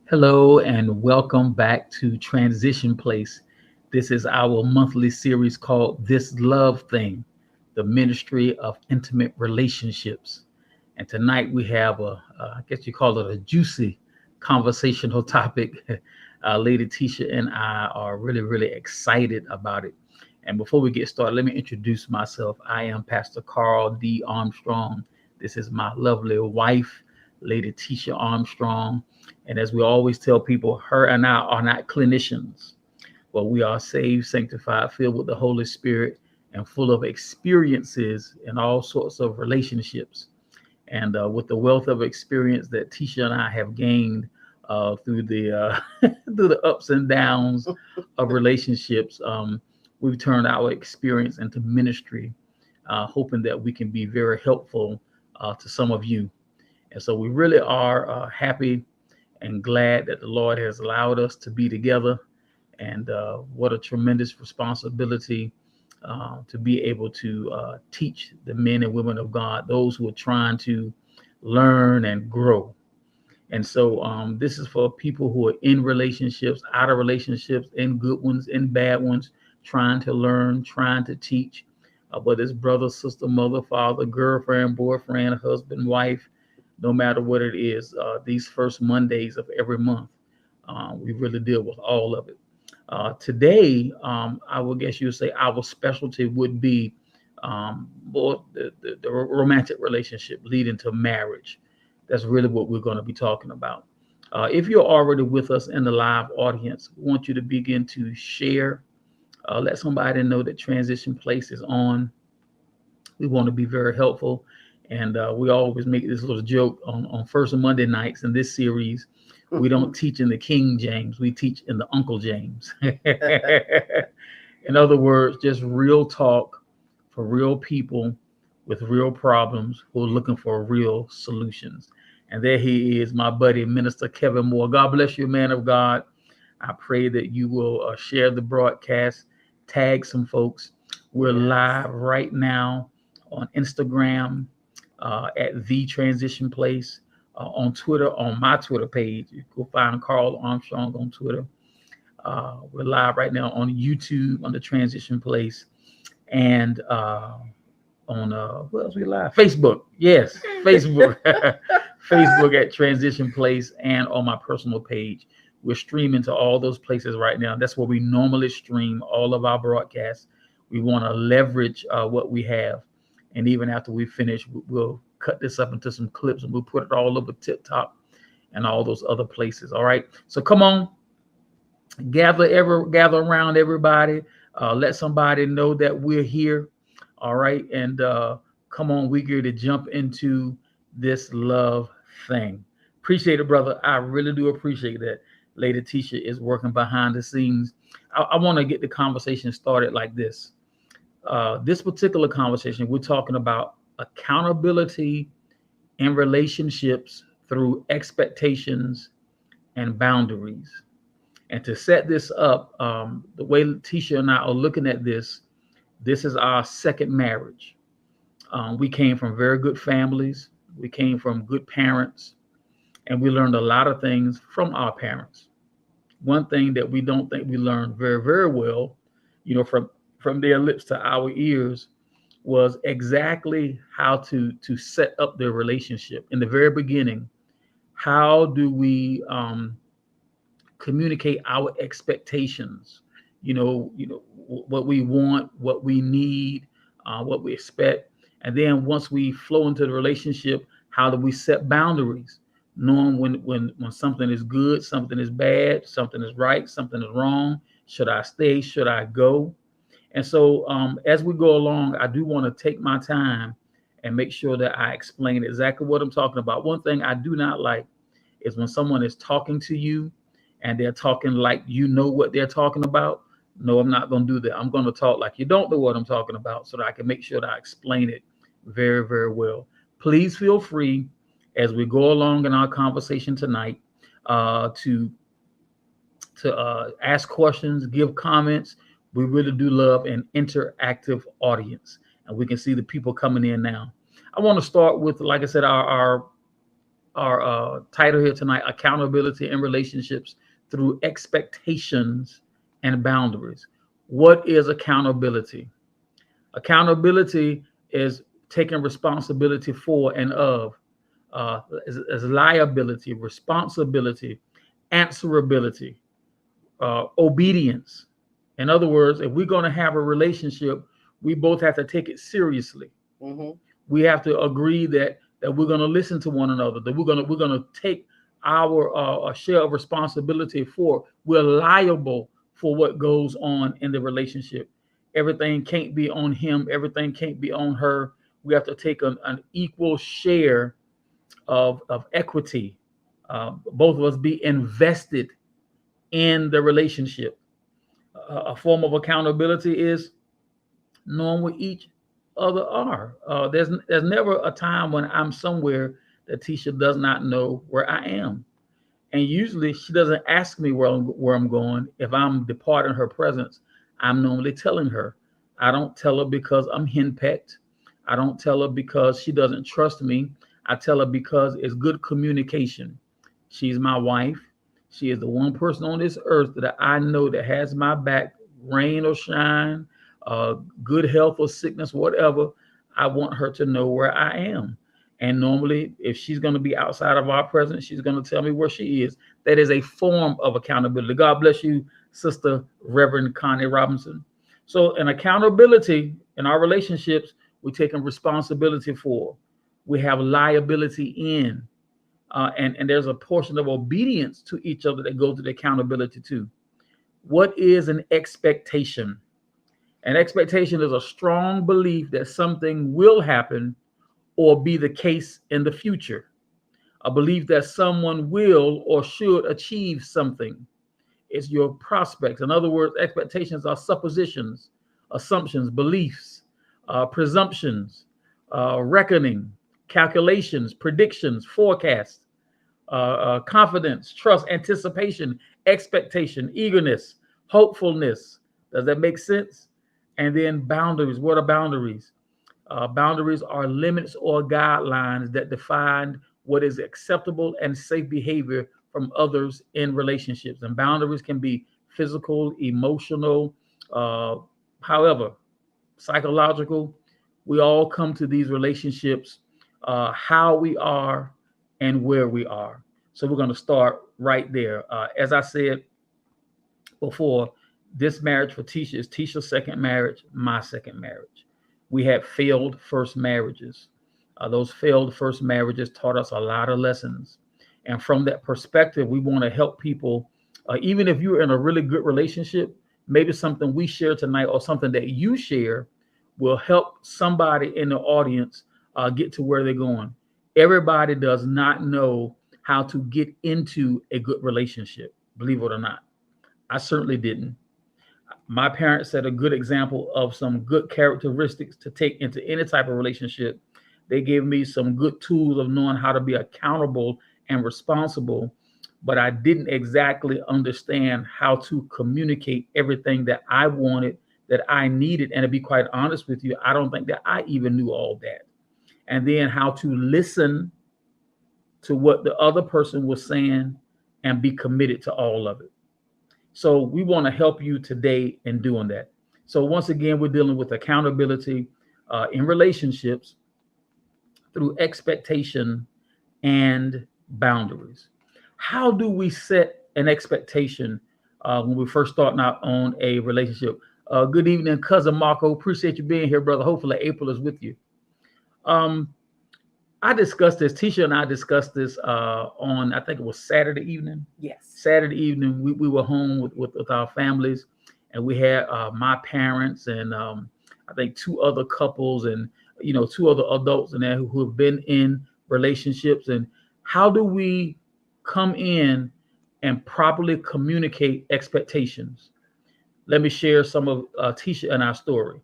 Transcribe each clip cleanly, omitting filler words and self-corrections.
Hello and welcome back to Transition Place. This is our monthly series called This Love Thing, the Ministry of Intimate Relationships. And tonight we have I guess you call it a juicy conversational topic. Lady Tisha and I are really excited about it. And before we get started, let me introduce myself. I am Pastor Carl D. Armstrong. This is my lovely wife, Lady Tisha Armstrong. And as we always tell people, her and I are not clinicians, but we are saved, sanctified, filled with the Holy Spirit, and full of experiences in all sorts of relationships. And with the wealth of experience that Tisha and I have gained through the through the ups and downs of relationships, we've turned our experience into ministry, hoping that we can be very helpful to some of you. And so we really are happy and glad that the Lord has allowed us to be together. And what a tremendous responsibility to be able to teach the men and women of God, those who are trying to learn and grow. And so this is for people who are in relationships, out of relationships, in good ones, in bad ones, trying to learn, trying to teach. Whether it's brother, sister, mother, father, girlfriend, boyfriend, husband, wife, no matter what it is, these first Mondays of every month, we really deal with all of it. Today, I would guess you would say our specialty would be more the romantic relationship leading to marriage. That's really what we're going to be talking about. If you're already with us in the live audience, we want you to begin to share. Let somebody know that Transition Place is on. We want to be very helpful. And we always make this little joke on first Monday nights in this series. We don't teach in the King James, we teach in the Uncle James. In other words, just real talk for real people with real problems who are looking for real solutions. And there he is, my buddy, Minister Kevin Moore. God bless you, man of God. I pray that you will share the broadcast, tag some folks. We're live right now on Instagram at The Transition Place, on Twitter, on my Twitter page. You can find Carl Armstrong on Twitter. We're live right now on YouTube on The Transition Place, and on what else we live? Facebook. Yes, Facebook. Facebook at Transition Place, and on my personal page. We're streaming to all those places right now. That's where we normally stream all of our broadcasts. We want to leverage what we have. And even after we finish, we'll cut this up into some clips and we'll put it all over TikTok and all those other places. All right. So come on, gather around everybody. Let somebody know that we're here. All right. And come on, we're here to jump into this love thing. Appreciate it, brother. I really do appreciate that. Lady Tisha is working behind the scenes. I want to get the conversation started like this. This particular conversation, we're talking about accountability in relationships through expectations and boundaries. And to set this up, the way Tisha and I are looking at this is our second marriage. We came from very good families. We came from good parents, and we learned a lot of things from our parents. One thing that we don't think we learned very well, from their lips to our ears, was exactly how to set up their relationship in the very beginning. How do we communicate our expectations? What we want, what we need, what we expect, and then once we flow into the relationship, how do we set boundaries? Knowing when something is good, something is bad, something is right, something is wrong. Should I stay? Should I go? And so as we go along, I do want to take my time and make sure that I explain exactly what I'm talking about. One thing I do not like is when someone is talking to you and they're talking like you know what they're talking about. No, I'm not going to do that. I'm going to talk like you don't know what I'm talking about so that I can make sure that I explain it very well. Please feel free as we go along in our conversation tonight to ask questions, give comments. We really do love an interactive audience, and we can see the people coming in now. I want to start with, like I said, our our title here tonight: accountability in relationships through expectations and boundaries. What is accountability? Accountability is taking responsibility for and of, as liability, responsibility, answerability, obedience. In other words, if we're going to have a relationship, we both have to take it seriously. Mm-hmm. We have to agree that we're going to listen to one another, that we're going to take our share of responsibility for. We're liable for what goes on in the relationship. Everything can't be on him. Everything can't be on her. We have to take an equal share of equity. Both of us be invested in the relationship. A form of accountability is knowing what each other are. There's never a time when I'm somewhere that Tisha does not know where I am, and usually she doesn't ask me where I'm going. If I'm departing her presence, I'm normally telling her. I don't tell her because I'm henpecked. I don't tell her because she doesn't trust me. I tell her because it's good communication. She's my wife. She is the one person on this earth that I know that has my back, rain or shine, uh, good health or sickness, whatever. I want her to know where I am. And normally, if she's going to be outside of our presence, she's going to tell me where she is. That is a form of accountability. God bless you, Sister Reverend Connie Robinson. So, an accountability in our relationships, we're taking responsibility for. We have liability in. And there's a portion of obedience to each other that goes to the accountability too. What is an expectation? An expectation is a strong belief that something will happen or be the case in the future. A belief that someone will or should achieve something. It's your prospects. In other words, expectations are suppositions, assumptions, beliefs, presumptions, reckoning, calculations, predictions, forecasts, confidence, trust, anticipation, expectation, eagerness, hopefulness. Does that make sense? And then boundaries. What are boundaries? Boundaries are limits or guidelines that define what is acceptable and safe behavior from others in relationships. And boundaries can be physical, emotional, uh, however, psychological. We all come to these relationships how we are and where we are. So we're going to start right there. As I said before, this marriage for Tisha is Tisha's second marriage, my second marriage. We had failed first marriages. Those failed first marriages taught us a lot of lessons. And from that perspective, we want to help people, even if you're in a really good relationship, maybe something we share tonight or something that you share will help somebody in the audience get to where they're going. Everybody does not know how to get into a good relationship, believe it or not. I certainly didn't. My parents set a good example of some good characteristics to take into any type of relationship. They gave me some good tools of knowing how to be accountable and responsible, but I didn't exactly understand how to communicate everything that I wanted, that I needed. And to be quite honest with you, I don't think that I even knew all that. And then how to listen to what the other person was saying and be committed to all of it. So we want to help you today in doing that. So once again, we're dealing with accountability in relationships through expectation and boundaries. How do we set an expectation when we first starting out on a relationship? Good evening, cousin Marco. Appreciate you being here, brother. Hopefully April is with you. Um, I discussed this. Tisha and I discussed this on, I think it was Saturday evening. Yes. Saturday evening, we were home with our families, and we had my parents and I think two other couples and two other adults in there who have been in relationships. And how do we come in and properly communicate expectations? Let me share some of Tisha and our story.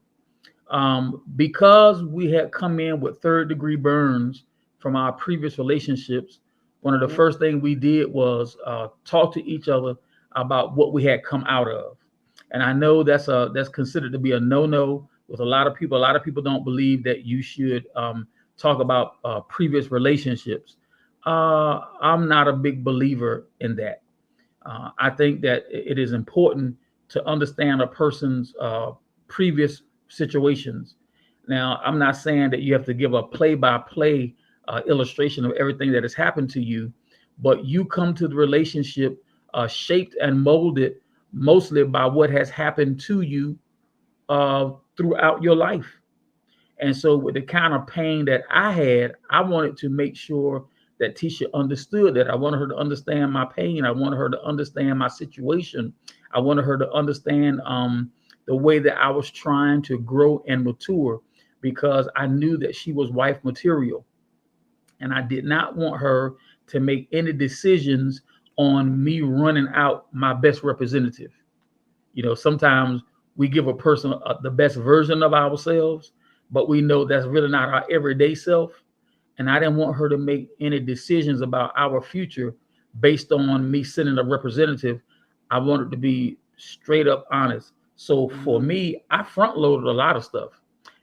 Because we had come in with third degree burns from our previous relationships, one of the first things we did was talk to each other about what we had come out of. And I know that's considered to be a no-no with a lot of people. A lot of people don't believe that you should talk about previous relationships. I'm not a big believer in that. I think that it is important to understand a person's previous situations. Now, I'm not saying that you have to give a play-by-play illustration of everything that has happened to you, but you come to the relationship shaped and molded mostly by what has happened to you throughout your life. And so, with the kind of pain that I had, I wanted to make sure that Tisha understood that. I wanted her to understand my pain. I wanted her to understand my situation. I wanted her to understand the way that I was trying to grow and mature, because I knew that she was wife material. And I did not want her to make any decisions on me running out my best representative. Sometimes we give a person the best version of ourselves, but we know that's really not our everyday self. And I didn't want her to make any decisions about our future based on me sending a representative. I wanted to be straight up honest. So for me, I front loaded a lot of stuff.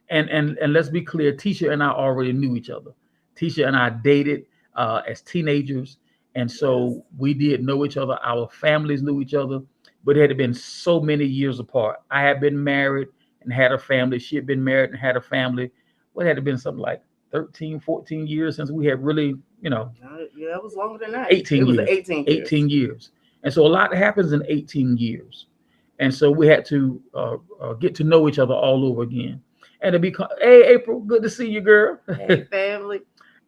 And let's be clear, Tisha and I already knew each other. Tisha and I dated as teenagers, and so we did know each other. Our families knew each other, but it had been so many years apart. I had been married and had a family. She had been married and had a family. What had it been, something like 13, 14 years since we had really, Yeah, it was longer than that. 18 It was years. 18 years. And so a lot happens in 18 years. And so we had to get to know each other all over again. And to be, hey, April, good to see you, girl. Hey, family.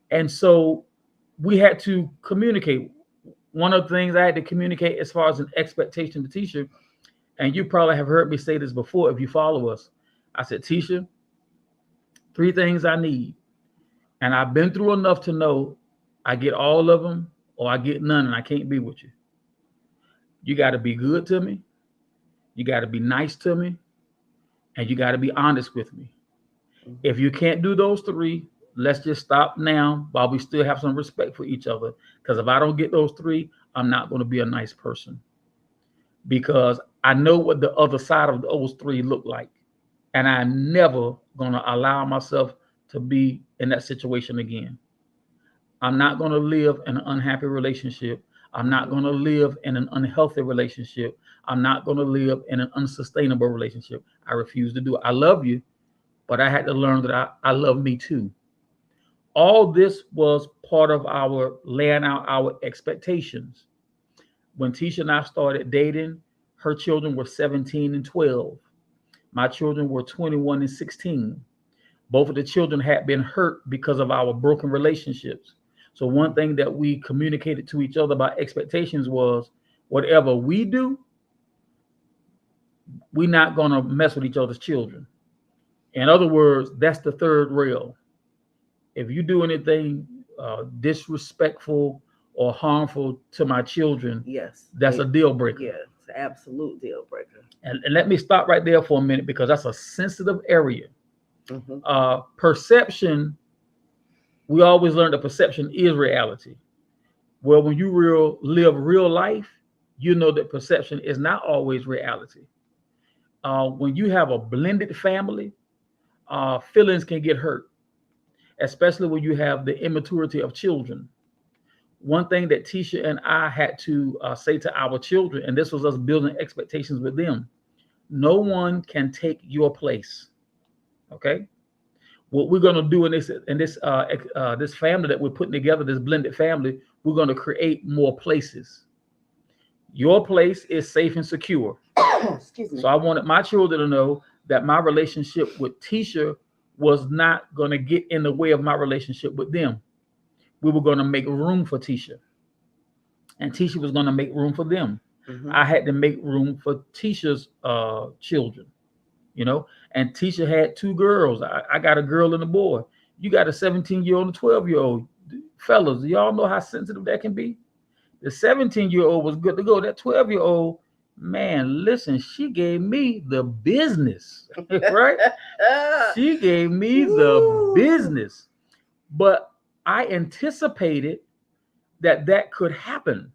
And so we had to communicate. One of the things I had to communicate as far as an expectation to Tisha, and you probably have heard me say this before if you follow us. I said, Tisha, three things I need. And I've been through enough to know I get all of them or I get none and I can't be with you. You got to be good to me. You got to be nice to me. And you got to be honest with me. If you can't do those three, let's just stop now while we still have some respect for each other. Because if I don't get those three, I'm not going to be a nice person. Because I know what the other side of those three look like. And I'm never going to allow myself to be in that situation again. I'm not going to live in an unhappy relationship. I'm not going to live in an unhealthy relationship. I'm not going to live in an unsustainable relationship. I refuse to do it. I love you, but I had to learn that I love me too. All this was part of our laying out our expectations. When Tisha and I started dating, her children were 17 and 12. My children were 21 and 16. Both of the children had been hurt because of our broken relationships. So one thing that we communicated to each other about expectations was, whatever we do, we're not going to mess with each other's children. In other words, that's the third rail. If you do anything disrespectful or harmful to my children, yes, that's a deal breaker. Yeah, it's an absolute deal breaker. And let me stop right there for a minute, because that's a sensitive area. Perception, we always learn that perception is reality. Well, when you live real life, you know that perception is not always reality. When you have a blended family, feelings can get hurt, especially when you have the immaturity of children. One thing that Tisha and I had to say to our children, and this was us building expectations with them: no one can take your place. Okay. What we're going to do in this family that we're putting together, this blended family, we're going to create more places. Your place is safe and secure. Excuse me. So I wanted my children to know that my relationship with Tisha was not going to get in the way of my relationship with them. We were going to make room for Tisha, and Tisha was going to make room for them. I had to make room for Tisha's children. And Tisha had two girls. I got a girl and a boy. You got a 17-year-old and a 12-year-old. Fellas, do y'all know how sensitive that can be? The 17-year-old was good to go. That 12-year-old, man, listen, she gave me the business, right? She gave me the business. But I anticipated that could happen.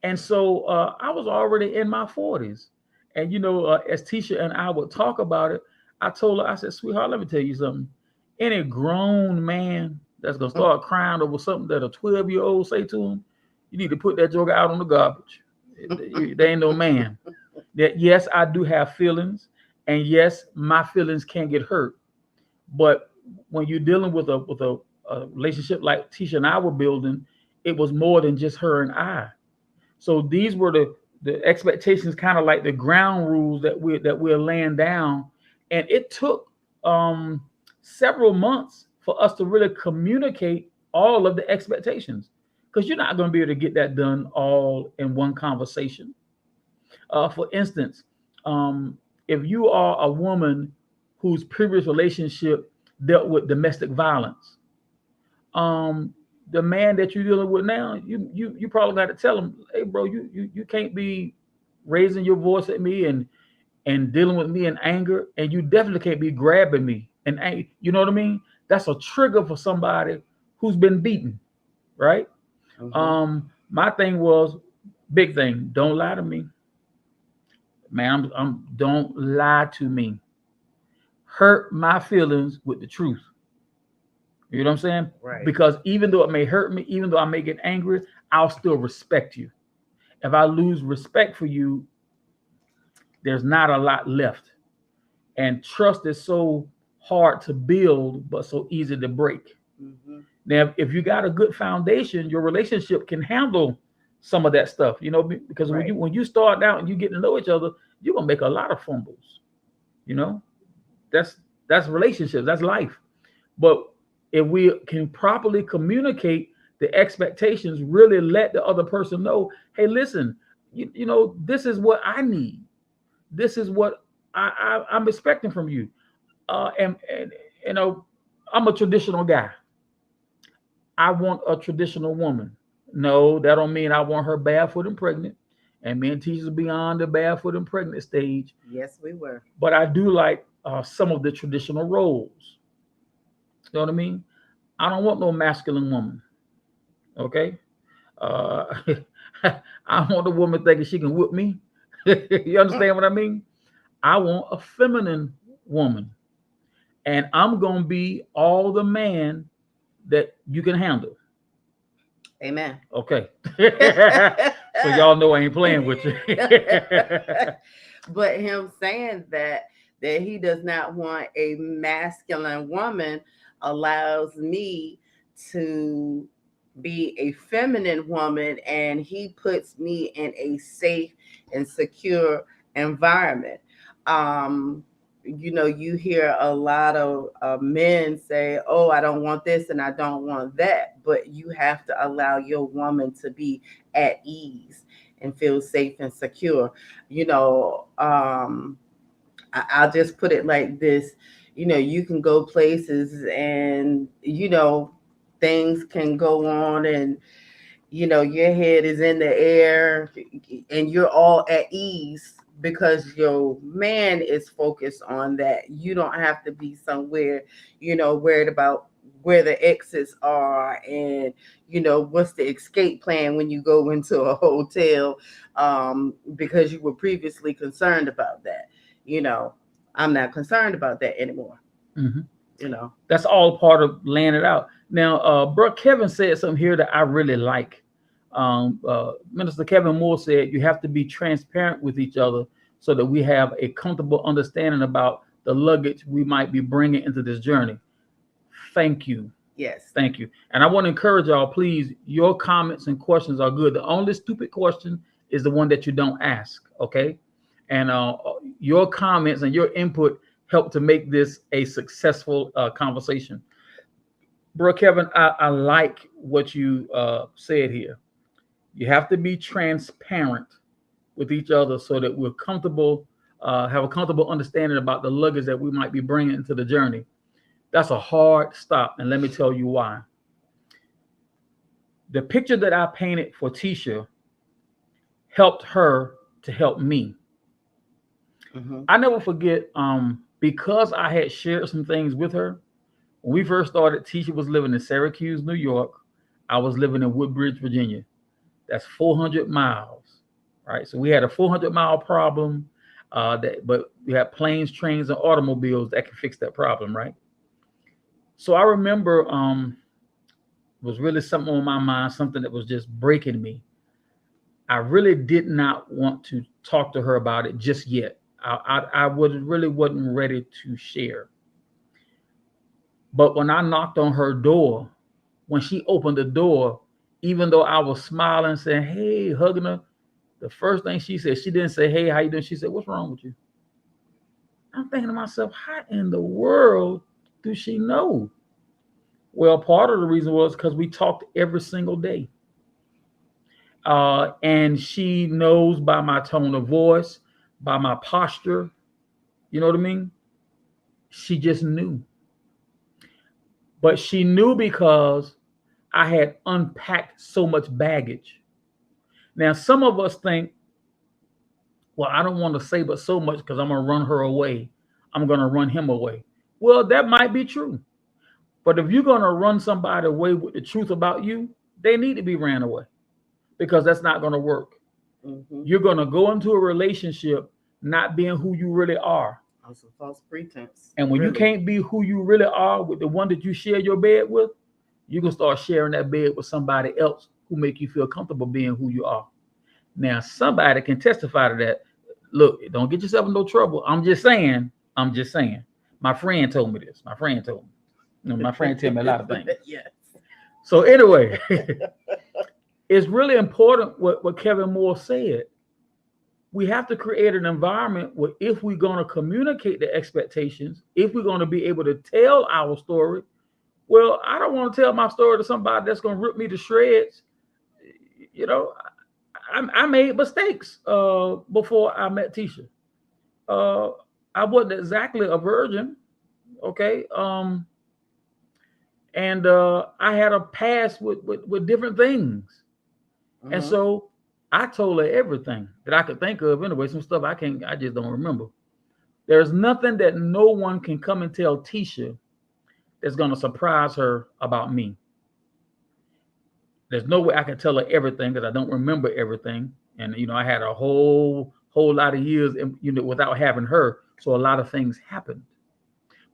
And so I was already in my 40s. And, as Tisha and I would talk about it, I told her, I said, sweetheart, let me tell you something. Any grown man that's gonna start crying over something that a 12-year-old say to him, you need to put that joker out on the garbage. There ain't no man. That yes, I do have feelings, and yes, my feelings can get hurt. But when you're dealing with a relationship like Tisha and I were building, it was more than just her and I. So these were the expectations, kind of like the ground rules that we're laying down, and it took um, several months for us to really communicate all of the expectations, because you're not going to be able to get that done all in one conversation. For instance, if you are a woman whose previous relationship dealt with domestic violence, um, the man that you're dealing with now, you probably got to tell him, hey, bro, you can't be raising your voice at me and dealing with me in anger, and you definitely can't be grabbing me and you know what I mean. That's a trigger for somebody who's been beaten, right? My thing was big thing. Don't lie to me, man. Don't lie to me. Hurt my feelings with the truth. You know what I'm saying? Right. Because even though it may hurt me, even though I may get angry, I'll still respect you. If I lose respect for you, there's not a lot left. And trust is so hard to build, but so easy to break. Now, if you got a good foundation, your relationship can handle some of that stuff, you know, because Right. when you start out and you get to know each other, you're gonna make a lot of fumbles. You know, that's that's relationships, that's life. But if we can properly communicate the expectations, really let the other person know, hey, listen, you know, this is what I need. This is what I'm expecting from you. And you know, I'm a traditional guy. I want a traditional woman. No, that don't mean I want her barefoot and pregnant. And me and Tisha's beyond the barefoot and pregnant stage. Yes, we were. But I do like some of the traditional roles. You know what I mean? I don't want no masculine woman. Okay. Uh, I want a woman thinking she can whip me. You understand what I mean? I want a feminine woman, and I'm gonna be all the man that you can handle. Amen. Okay. So y'all know I ain't playing with you. But him saying that he does not want a masculine woman allows me to be a feminine woman, and he puts me in a safe and secure environment. um you hear a lot of men say, oh, I don't want this and I don't want that, but you have to allow your woman to be at ease and feel safe and secure. you know um I'll just put it like this. You can go places, and things can go on, and your head is in the air, and you're all at ease because your man is focused on that. You don't have to be somewhere, worried about where the exits are, and what's the escape plan when you go into a hotel, because you were previously concerned about that. you know I'm not concerned about that anymore. Mhm. you know That's all part of laying it out. Now, bro, Kevin said something here that I really like. Minister Kevin Moore said you have to be transparent with each other so that we have a comfortable understanding about the luggage we might be bringing into this journey. Thank you. yes. Thank you. And I want to encourage y'all, please, your comments and questions are good. The only stupid question is the one that you don't ask, okay? And your comments and your input help to make this a successful conversation. Bro, Kevin, I like what you said here. You have to be transparent with each other so that we're comfortable, have a comfortable understanding about the luggage that we might be bringing into the journey. That's a hard stop, and let me tell you why. The picture that I painted for Tisha helped her to help me. I never forget, because I had shared some things with her. When we first started, Tisha was living in Syracuse, New York. I was living in Woodbridge, Virginia. That's 400 miles, right? So we had a 400-mile problem, but we had planes, trains, and automobiles that can fix that problem, right? So I remember was really something on my mind, something that was just breaking me. I really did not want to talk to her about it just yet. I really wasn't ready to share. But when I knocked on her door, when she opened the door, even though I was smiling, saying, "Hey," hugging her, the first thing she said, she didn't say, "Hey, how you doing?" She said, "What's wrong with you?" I'm thinking to myself, how in the world do she know? Well, part of the reason was because we talked every single day. And she knows by my tone of voice, by my posture, you know what I mean? She just knew. But she knew because I had unpacked so much baggage. Now, some of us think, well, I don't want to say but so much because I'm going to run her away. I'm going to run him away. Well, that might be true. But if you're going to run somebody away with the truth about you, they need to be ran away because that's not going to work. Mm-hmm. You're going to go into a relationship not being who you really are. That's a false pretense. And when you can't be who you really are with the one that you share your bed with, you can start sharing that bed with somebody else who make you feel comfortable being who you are. Now, somebody can testify to that. Look, don't get yourself in no trouble. I'm just saying. My friend told me this. My friend told me. You know, my friend tell me a lot of things. Yes. So anyway, it's really important what Kevin Moore said. We have to create an environment where if we're going to communicate the expectations, if we're going to be able to tell our story, well, I don't want to tell my story to somebody that's going to rip me to shreds. You know, I made mistakes before I met Tisha. I wasn't exactly a virgin, okay? And I had a past with different things. Mm-hmm. And so I told her everything that I could think of. Anyway, some stuff I just don't remember. There's nothing that no one can come and tell Tisha that's going to surprise her about me. There's no way I can tell her everything because I don't remember everything. And, you know, I had a whole lot of years, you know, without having her. So a lot of things happened.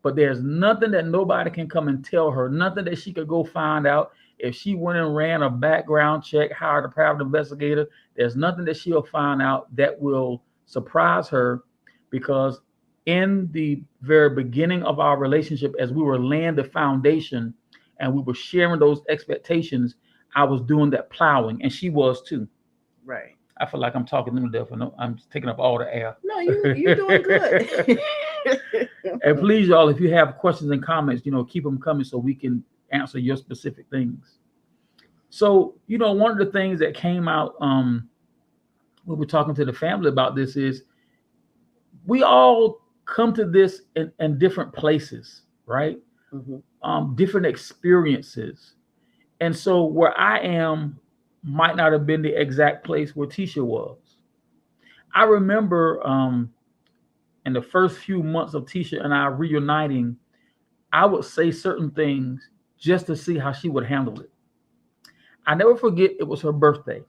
But there's nothing that nobody can come and tell her, nothing that she could go find out. If she went and ran a background check, hired a private investigator, there's nothing that she'll find out that will surprise her, because in the very beginning of our relationship, as we were laying the foundation and we were sharing those expectations, I was doing that plowing, and she was too. Right. I feel like I'm talking to death, and I'm taking up all the air. No, you're doing good. And please, y'all, if you have questions and comments, you know, keep them coming so we can answer your specific things. So, you know, one of the things that came out when we're talking to the family about this is we all come to this in different places, right? Mm-hmm. Different experiences. And so where I am might not have been the exact place where Tisha was. I remember in the first few months of Tisha and I reuniting, I would say certain things just to see how she would handle it. I never forget, it was her birthday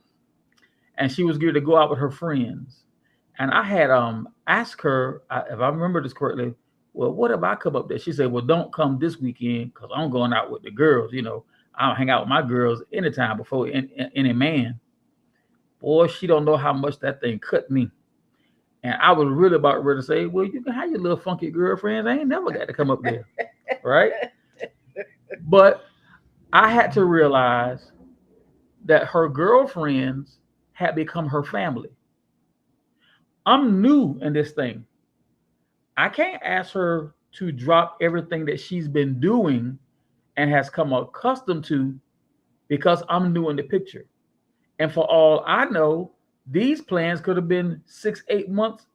and she was geared to go out with her friends. And I had asked her, if I remember this correctly, well, what if I come up there? She said, well, don't come this weekend because I'm going out with the girls. You know, I'll hang out with my girls anytime before any man. Boy, she don't know how much that thing cut me. And I was really about ready to say, well, you can have your little funky girlfriends. I ain't never got to come up there. Right? But I had to realize that her girlfriends had become her family. I'm new in this thing. I can't ask her to drop everything that she's been doing and has come accustomed to because I'm new in the picture. And for all I know, these plans could have been 6-8 months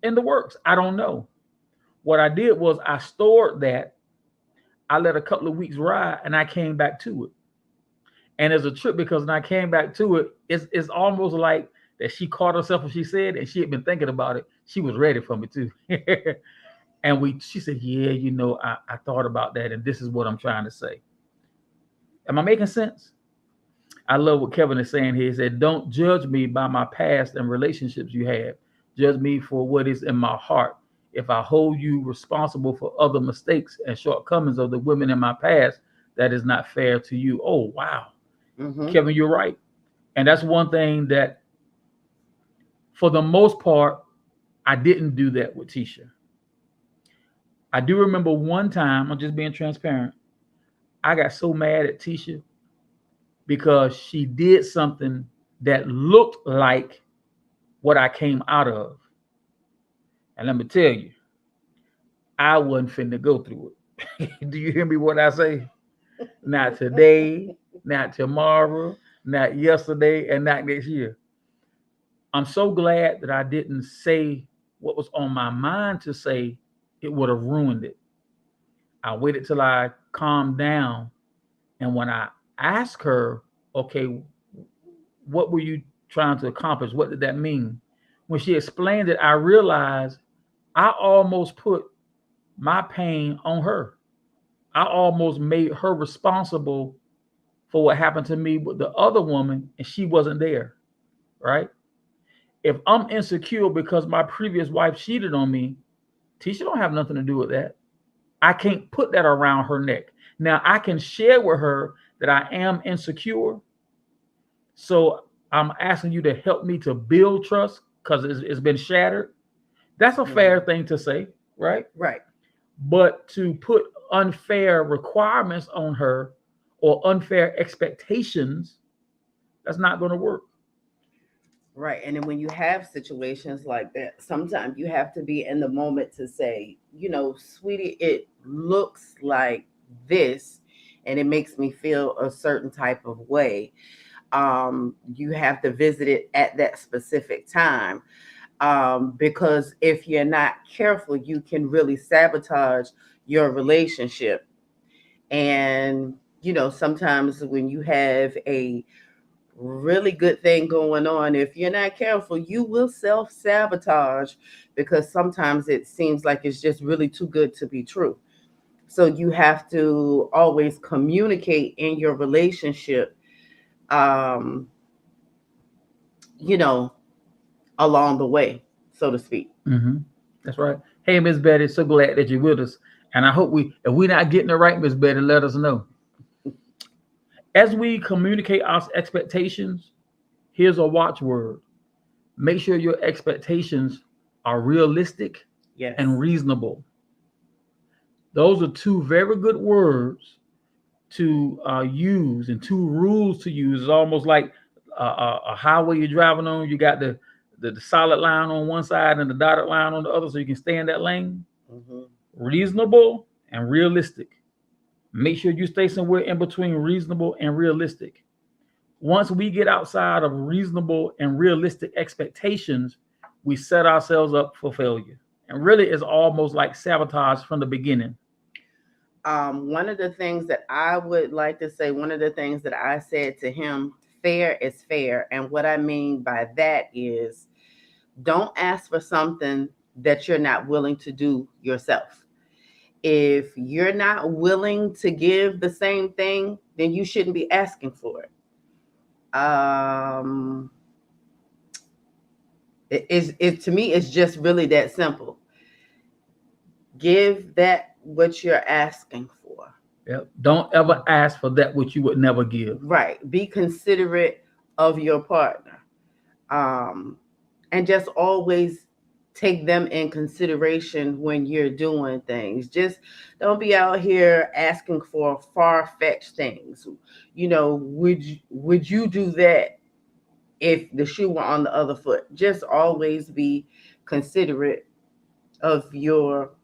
in the works. I don't know. What I did was I stored that. I let a couple of weeks ride and I came back to it. And as a trip, because when I came back to it, it's almost like that she caught herself when she said, and she had been thinking about it. She was ready for me too. And she said, yeah, you know, I thought about that. And this is what I'm trying to say. Am I making sense? I love what Kevin is saying here. He said, don't judge me by my past and relationships you had. Judge me for what is in my heart. If I hold you responsible for other mistakes and shortcomings of the women in my past, that is not fair to you. Oh, wow. Mm-hmm. Kevin, you're right. And that's one thing that, for the most part, I didn't do that with Tisha. I do remember one time, I'm just being transparent, I got so mad at Tisha because she did something that looked like what I came out of. And let me tell you, I wasn't finna go through it. Do you hear me what I say? Not today, not tomorrow, not yesterday, and not next year. I'm so glad that I didn't say what was on my mind to say. It would have ruined it. I waited till I calmed down. And when I asked her, okay, what were you trying to accomplish? What did that mean? When she explained it, I realized I almost put my pain on her. I almost made her responsible for what happened to me with the other woman, and she wasn't there, right? If I'm insecure because my previous wife cheated on me, Tisha don't have nothing to do with that. I can't put that around her neck. Now I can share with her that I am insecure. So I'm asking you to help me to build trust because it's been shattered. That's a Mm-hmm. fair thing to say, right? Right. But to put unfair requirements on her or unfair expectations, that's not going to work. Right. And then when you have situations like that, sometimes you have to be in the moment to say, sweetie, it looks like this and it makes me feel a certain type of way. You have to visit it at that specific time. Because if you're not careful, you can really sabotage your relationship. And, sometimes when you have a really good thing going on, if you're not careful, you will self sabotage because sometimes it seems like it's just really too good to be true. So you have to always communicate in your relationship, um, you know, along the way, so to speak. Mm-hmm. That's right. Hey, Miss Betty, so glad that you're with us. And I hope if we're not getting it right, Miss Betty, let us know. As we communicate our expectations, here's a watchword. Make sure your expectations are realistic Yes. and reasonable. Those are two very good words to use and two rules to use. It's almost like a highway you're driving on. You got the solid line on one side and the dotted line on the other, so you can stay in that lane. Mm-hmm. Reasonable and realistic. Make sure you stay somewhere in between reasonable and realistic. Once we get outside of reasonable and realistic expectations, we set ourselves up for failure. And really, it's almost like sabotage from the beginning. One of the things that I would like to say, one of the things that I said to him, fair is fair. And what I mean by that is don't ask for something that you're not willing to do yourself. If you're not willing to give the same thing, then you shouldn't be asking for it. Um, it to me, it's just really that simple. Give that what you're asking for. Yep. Don't ever ask for that which you would never give. Right. Be considerate of your partner. Um, and just always take them in consideration when you're doing things. Just don't be out here asking for far-fetched things. Would you do that if the shoe were on the other foot? Just always be considerate of your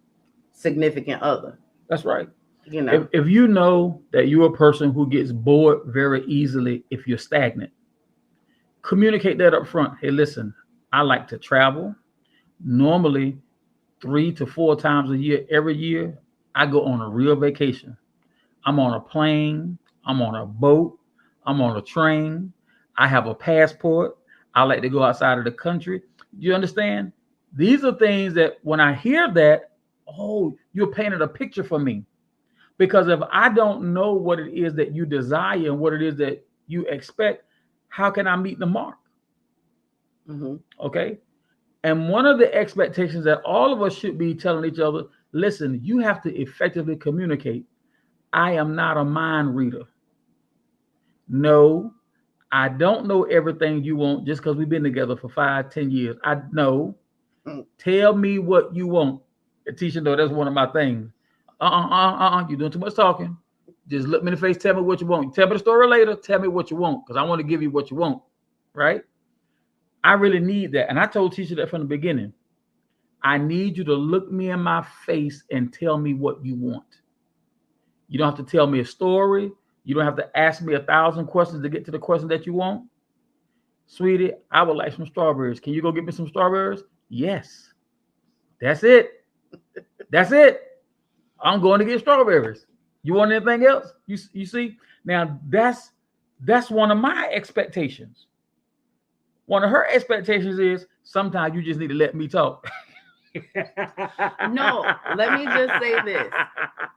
significant other. That's right. You know. If you know that you're a person who gets bored very easily if you're stagnant, communicate that up front. Hey, listen, I like to travel. Normally, 3 to 4 times a year, every year, I go on a real vacation. I'm on a plane, I'm on a boat, I'm on a train, I have a passport. I like to go outside of the country. You understand? These are things that when I hear that, oh, you're painted a picture for me. Because if I don't know what it is that you desire and what it is that you expect, how can I meet the mark? Mm-hmm. Okay. And one of the expectations that all of us should be telling each other, listen, you have to effectively communicate. I am not a mind reader. No, I don't know everything you want just because we've been together for 5, 10 years. I know. Mm. Tell me what you want. Tisha, know that's one of my things. You're doing too much talking. Just look me in the face. Tell me what you want. Tell me the story later. Tell me what you want because I want to give you what you want. Right? I really need that. And I told Tisha that from the beginning. I need you to look me in my face and tell me what you want. You don't have to tell me a story. You don't have to ask me 1,000 questions to get to the question that you want. Sweetie, I would like some strawberries. Can you go get me some strawberries? Yes. That's it. That's it. I'm going to get strawberries. You want anything else? You see? Now that's one of my expectations. One of her expectations is sometimes you just need to let me talk. No, let me just say this.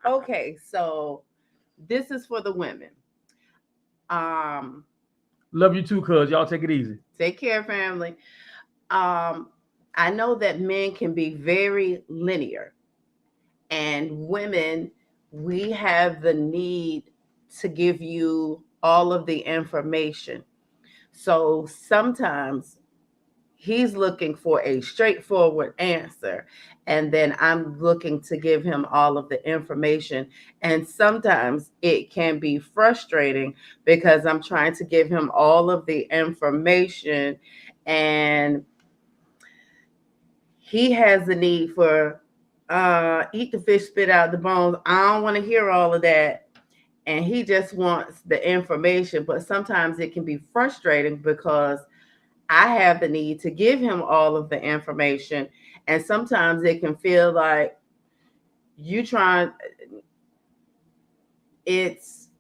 Okay, so this is for the women. Um, Love you too, cuz y'all take it easy. Take care, family. Um, I know that men can be very linear, and women, we have the need to give you all of the information. So sometimes he's looking for a straightforward answer, and then I'm looking to give him all of the information. And sometimes it can be frustrating because I'm trying to give him all of the information, and he has the need for eat the fish, spit out the bones. I don't want to hear all of that. And he just wants the information. But sometimes it can be frustrating because I have the need to give him all of the information. And sometimes it can feel like you trying, it's,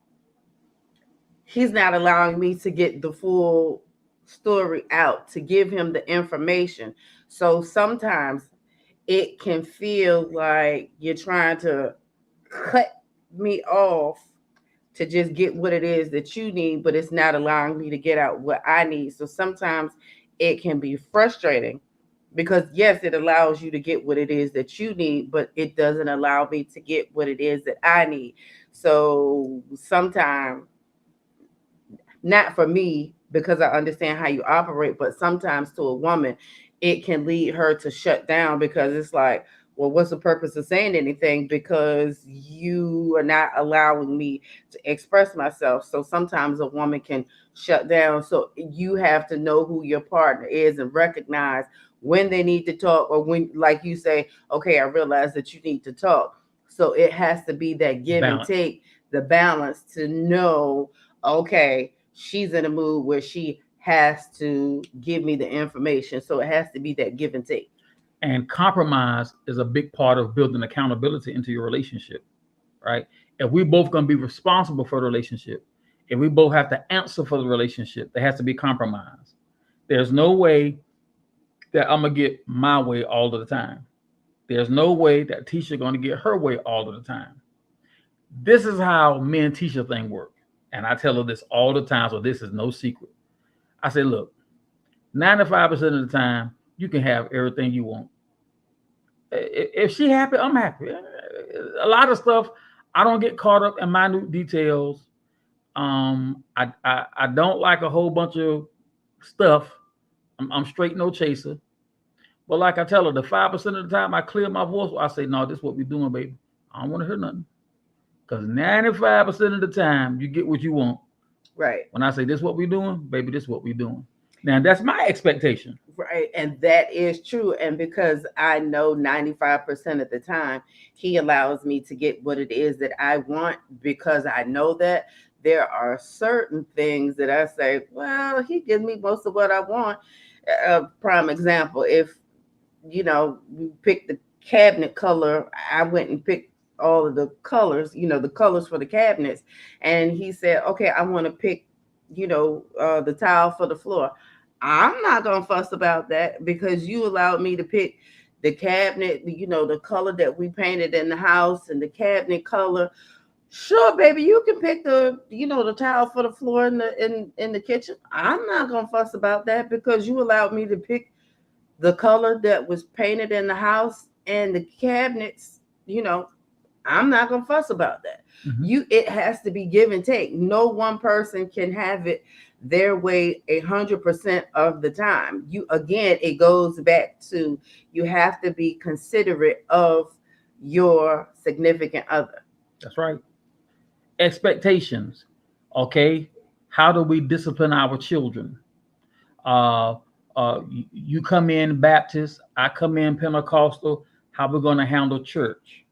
he's not allowing me to get the full story out, to give him the information. So sometimes it can feel like you're trying to cut me off to just get what it is that you need, but it's not allowing me to get out what I need. So sometimes it can be frustrating because, yes, it allows you to get what it is that you need, but it doesn't allow me to get what it is that I need. So sometimes, not for me, because I understand how you operate, but sometimes to a woman, it can lead her to shut down because it's like, well, what's the purpose of saying anything? Because you are not allowing me to express myself. So sometimes a woman can shut down. So you have to know who your partner is and recognize when they need to talk, or when, like you say, okay, I realize that you need to talk. So it has to be that give and Balance. take, the balance to know, okay, she's in a mood where she has to give me the information. So it has to be that give and take. And compromise is a big part of building accountability into your relationship, right? If we both going to be responsible for the relationship, if we both have to answer for the relationship, there has to be compromise. There's no way that I'm gonna get my way all of the time. There's no way that Tisha gonna get her way all of the time. This is how me and Tisha thing work. And I tell her this all the time, so this is no secret. I say, look, 95% of the time, you can have everything you want. If she happy, I'm happy. A lot of stuff, I don't get caught up in minute details. I don't like a whole bunch of stuff. I'm straight no chaser. But like I tell her, the 5% of the time I clear my voice, I say, no, this is what we doing, baby. I don't want to hear nothing. Because 95% of the time you get what you want. Right. When I say this is what we doing, baby, this is what we doing. Now that's my expectation. Right. And that is true. And because I know 95% of the time he allows me to get what it is that I want, because I know that there are certain things that I say, well, he gives me most of what I want. Prime example, if we picked the cabinet color, I went and picked all of the colors, the colors for the cabinets. And he said, okay, I want to pick, the tile for the floor. I'm not going to fuss about that because you allowed me to pick the cabinet, the color that we painted in the house and the cabinet color. Sure, baby, you can pick the tile for the floor in the kitchen. I'm not going to fuss about that because you allowed me to pick the color that was painted in the house and the cabinets, I'm not gonna fuss about that. Mhm. It has to be give and take. No one person can have it their way 100% of the time. You again, it goes back to you have to be considerate of your significant other. That's right. Expectations. Okay. How do we discipline our children? Uh, you come in Baptist, I come in Pentecostal. How we're going to handle church?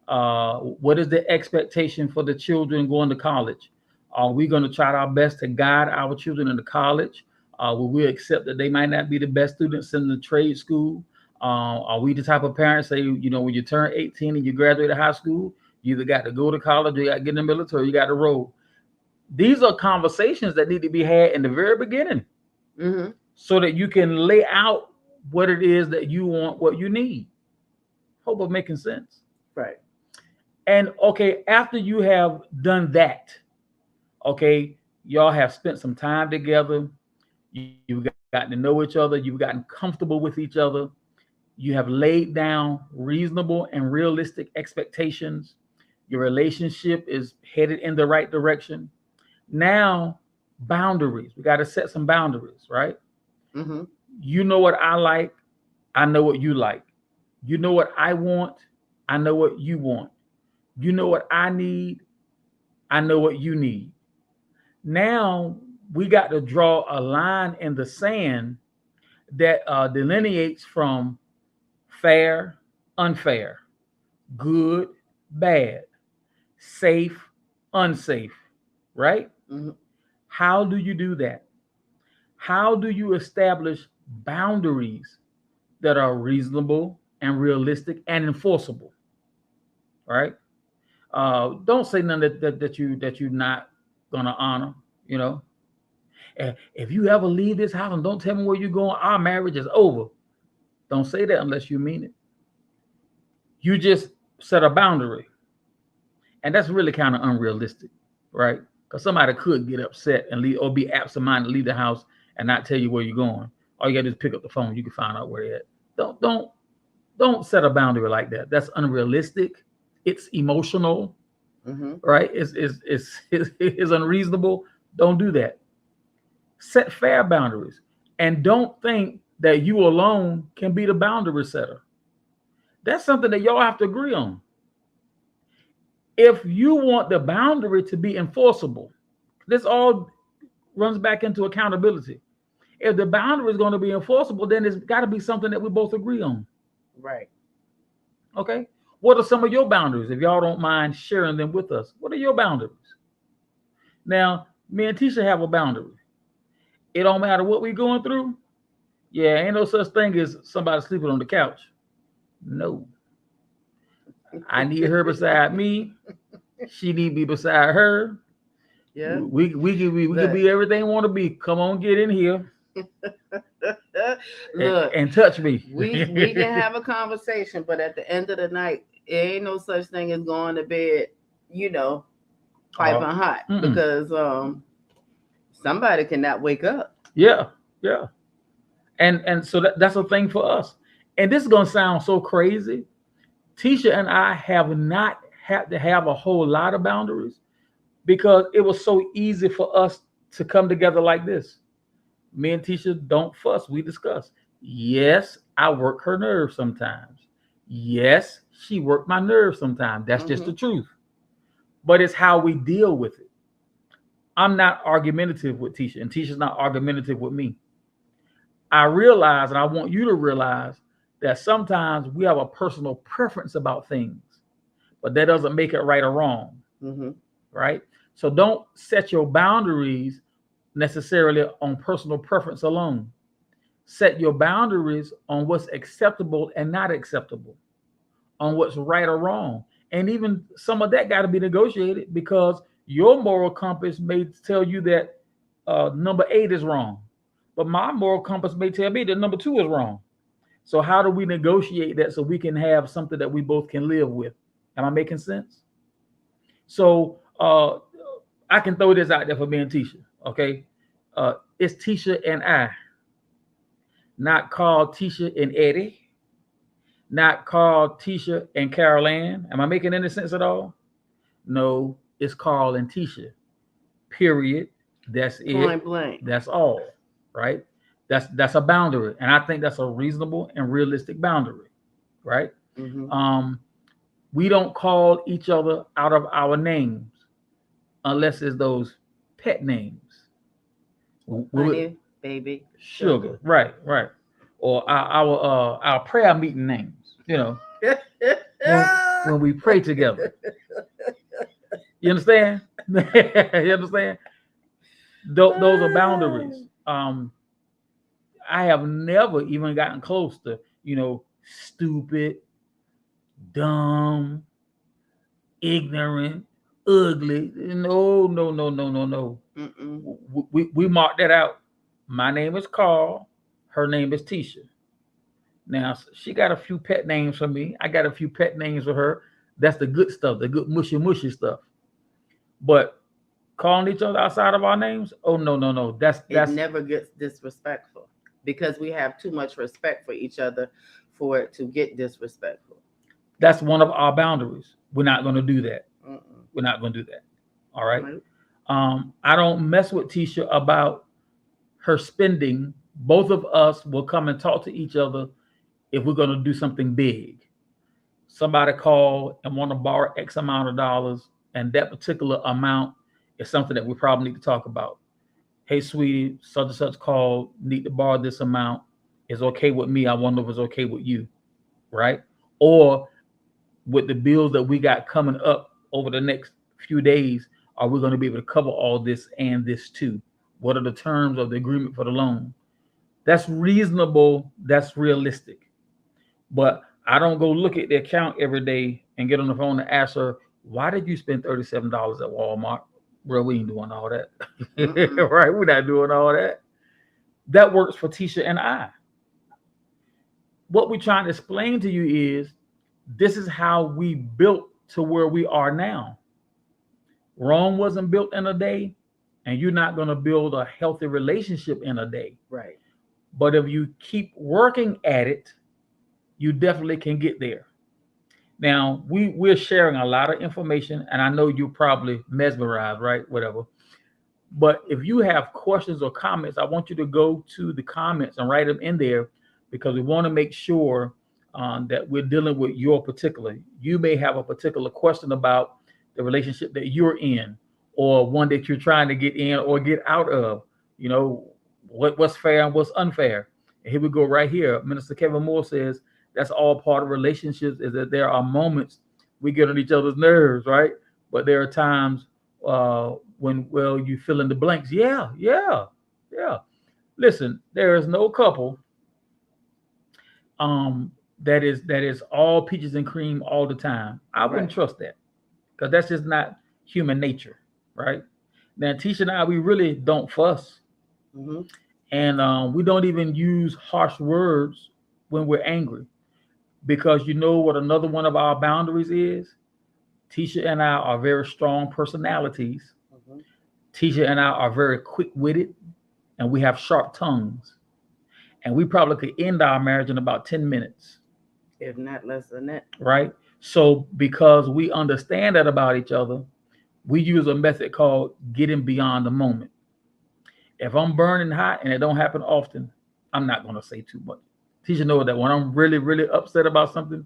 What is the expectation for the children going to college? Are we going to try our best to guide our children into college? Will we accept that they might not be the best students in the trade school? Are we the type of parents say, when you turn 18 and you graduate high school, you either got to go to college, or you got to get in the military, you got to roll? These are conversations that need to be had in the very beginning, Mm-hmm. so that you can lay out what it is that you want, what you need. Hope I'm making sense. Right. And okay, after you have done that, okay, y'all have spent some time together, you've gotten to know each other, you've gotten comfortable with each other, you have laid down reasonable and realistic expectations, your relationship is headed in the right direction. Now, boundaries. We got to set some boundaries, right? Mm-hmm. You know what I like, I know what you like. You know what I want, I know what you want. You know what I need, I know what you need. Now we got to draw a line in the sand that delineates from fair, unfair, good, bad, safe, unsafe, right? Mm-hmm. How do you do that? How do you establish boundaries that are reasonable and realistic and enforceable, right? Don't say none that you're not gonna honor. You know, if you ever leave this house and don't tell me where you're going, our marriage is over. Don't say that unless you mean it. You just set a boundary, and that's really kind of unrealistic, right? Because somebody could get upset and leave, or be absent-minded, leave the house and not tell you where you're going. All you got to do is pick up the phone. You can find out where they're at. Don't set a boundary like that. That's unrealistic. It's emotional, Mm-hmm. right? It's unreasonable. Don't do that. Set fair boundaries, and don't think that you alone can be the boundary setter. That's something that y'all have to agree on. If you want the boundary to be enforceable, this all runs back into accountability. If the boundary is going to be enforceable, then it's got to be something that we both agree on. Right. Okay. What are some of your boundaries? If y'all don't mind sharing them with us, what are your boundaries? Now, me and Tisha have a boundary. It don't matter what we're going through. Yeah, ain't no such thing as somebody sleeping on the couch. No. I need her beside me. She need me beside her. Yeah. We could Look. be everything we want to be. Come on, get in here and, Look. and touch me. We can have a conversation, but at the end of the night, it ain't no such thing as going to bed, you know, piping Oh, hot mm-mm. because somebody cannot wake up. Yeah, yeah. And so that's a thing for us. And this is gonna sound so crazy. Tisha and I have not had to have a whole lot of boundaries because it was so easy for us to come together like this. Me and Tisha don't fuss. We discuss. Yes, I work her nerves sometimes. Yes, she worked my nerves sometimes. That's just Mm-hmm. the truth. But it's how we deal with it. I'm not argumentative with Tisha, and Tisha's not argumentative with me. I realize, and I want you to realize, that sometimes we have a personal preference about things, but that doesn't make it right or wrong, Mm-hmm. right? So don't set your boundaries necessarily on personal preference alone. Set your boundaries on what's acceptable and not acceptable, on what's right or wrong. And even some of that got to be negotiated because your moral compass may tell you that number 8 is wrong, but my moral compass may tell me that number 2 is wrong. So how do we negotiate that so we can have something that we both can live with? Am I making sense? So I can throw this out there for me and Tisha. Okay, it's Tisha and I, not called Tisha and Eddie, not called Tisha and Carol Ann. Am I making any sense at all? No, it's Carl and Tisha. Period. That's it. Point blank. That's all. Right? That's a boundary. And I think that's a reasonable and realistic boundary. Right? Mm-hmm. Um, we don't call each other out of our names unless it's those pet names. Honey, baby, Sugar. sugar. Right, right. Or our prayer meeting names, when we pray together. You understand? You understand? Those are boundaries. I have never even gotten close to, stupid, dumb, ignorant, ugly. No, no, no, no, no, no. Mm-mm. We mark that out. My name is Carl. Her name is Tisha. Now she got a few pet names for me. I got a few pet names for her. That's the good stuff, the good mushy mushy stuff. But calling each other outside of our names, oh no, no, no. That's It that's never gets disrespectful because we have too much respect for each other for it to get disrespectful. that's one of our boundaries. We're not going to do that. Mm-mm. We're not going to do that. All right. Nope. I don't mess with Tisha about her spending. Both of us will come and talk to each other if we're going to do something big. Somebody call and want to borrow X amount of dollars, and that particular amount is something that we probably need to talk about. Hey, sweetie, such and such call, need to borrow this amount. Is okay with me. I wonder if it's okay with you, right? Or with the bills that we got coming up over the next few days, are we going to be able to cover all this and this too? What are the terms of the agreement for the loan? That's reasonable. That's realistic. But I don't go look at the account every day and get on the phone and ask her, why did you spend $37 at Walmart? Bro, we ain't doing all that. Mm-mm. Right? We're not doing all that. That works for Tisha and I. What we're trying to explain to you is this is how we built to where we are now. Rome wasn't built in a day, and you're not going to build a healthy relationship in a day. Right. But if you keep working at it, you definitely can get there. Now, we're sharing a lot of information, and I know you're probably mesmerized, right? Whatever. But if you have questions or comments, I want you to go to the comments and write them in there because we want to make sure that we're dealing with your particular. You may have a particular question about the relationship that you're in, or one that you're trying to get in or get out of. You know what's fair and what's unfair. And here we go right here. Minister Kevin Moore says that's all part of relationships. Is that there are moments we get on each other's nerves, right? But there are times when you fill in the blanks. Yeah, yeah, yeah. Listen, there is no couple um that is all peaches and cream all the time. I wouldn't Right. trust that because that's just not human nature, right? Now, Tisha and I, we really don't fuss, Mm-hmm. and we don't even use harsh words when we're angry because you know what another one of our boundaries is. Tisha and I are very strong personalities. Mm-hmm. Tisha and I are very quick witted, and we have sharp tongues. And we probably could end our marriage in about 10 minutes, If not less than that. right? So, because we understand that about each other, we use a method called getting beyond the moment. If I'm burning hot and it don't happen often, I'm not going to say too much. Tisha knows that when I'm really, really upset about something,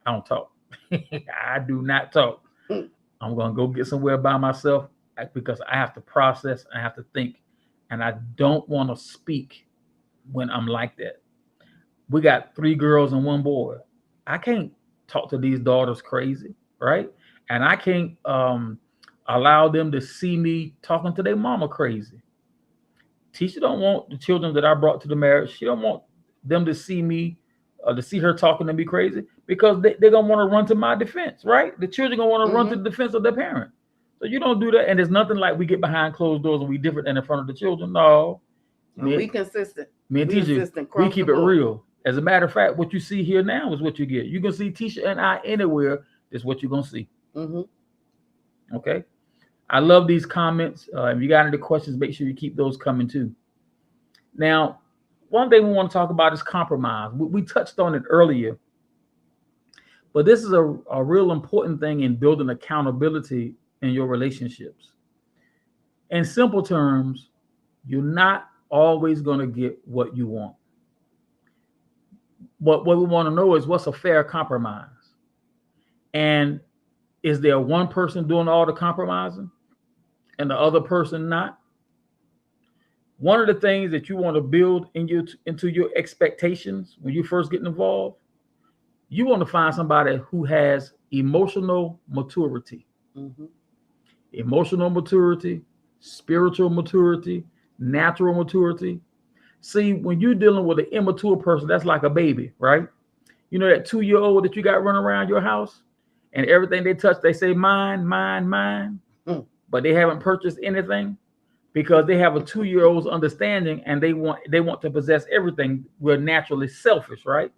I don't talk. I do not talk. Mm. I'm going to go get somewhere by myself because I have to process, I have to think, and I don't want to speak when I'm like that. We got three girls and one boy. I can't talk to these daughters crazy, right? And I can't allow them to see me talking to their mama crazy. Tisha don't want the children that I brought to the marriage. She don't want them to see me, to see her talking to me crazy because they're gonna want to run to my defense, right? The children gonna want to run to Mm-hmm. the defense of their parent. So you don't do that, and there's nothing like we get behind closed doors and we different than in front of the children. No, And me, we consistent. me and We Tisha, consistent we across the keep it board. real. As a matter of fact, what you see here now is what you get. You can see Tisha and I anywhere. Is what you're gonna see. Mm-hmm. Okay. I love these comments. If you got any questions, make sure you keep those coming too. Now, one thing we want to talk about is compromise. We touched on it earlier, But this is a real important thing in building accountability in your relationships. In simple terms, you're not always going to get what you want. But what we want to know is what's a fair compromise. And is there one person doing all the compromising and the other person not? One of the things that you want to build into your expectations when you first get involved, you want to find somebody who has emotional maturity. Mm-hmm. Emotional maturity, spiritual maturity, natural maturity. See, when you're dealing with an immature person, that's like a baby, right? You know that 2-year old that you got running around your house, and everything they touch, they say mine, mine, mine, but they haven't purchased anything because they have a 2-year old's understanding, and they want to possess everything. We're naturally selfish, right?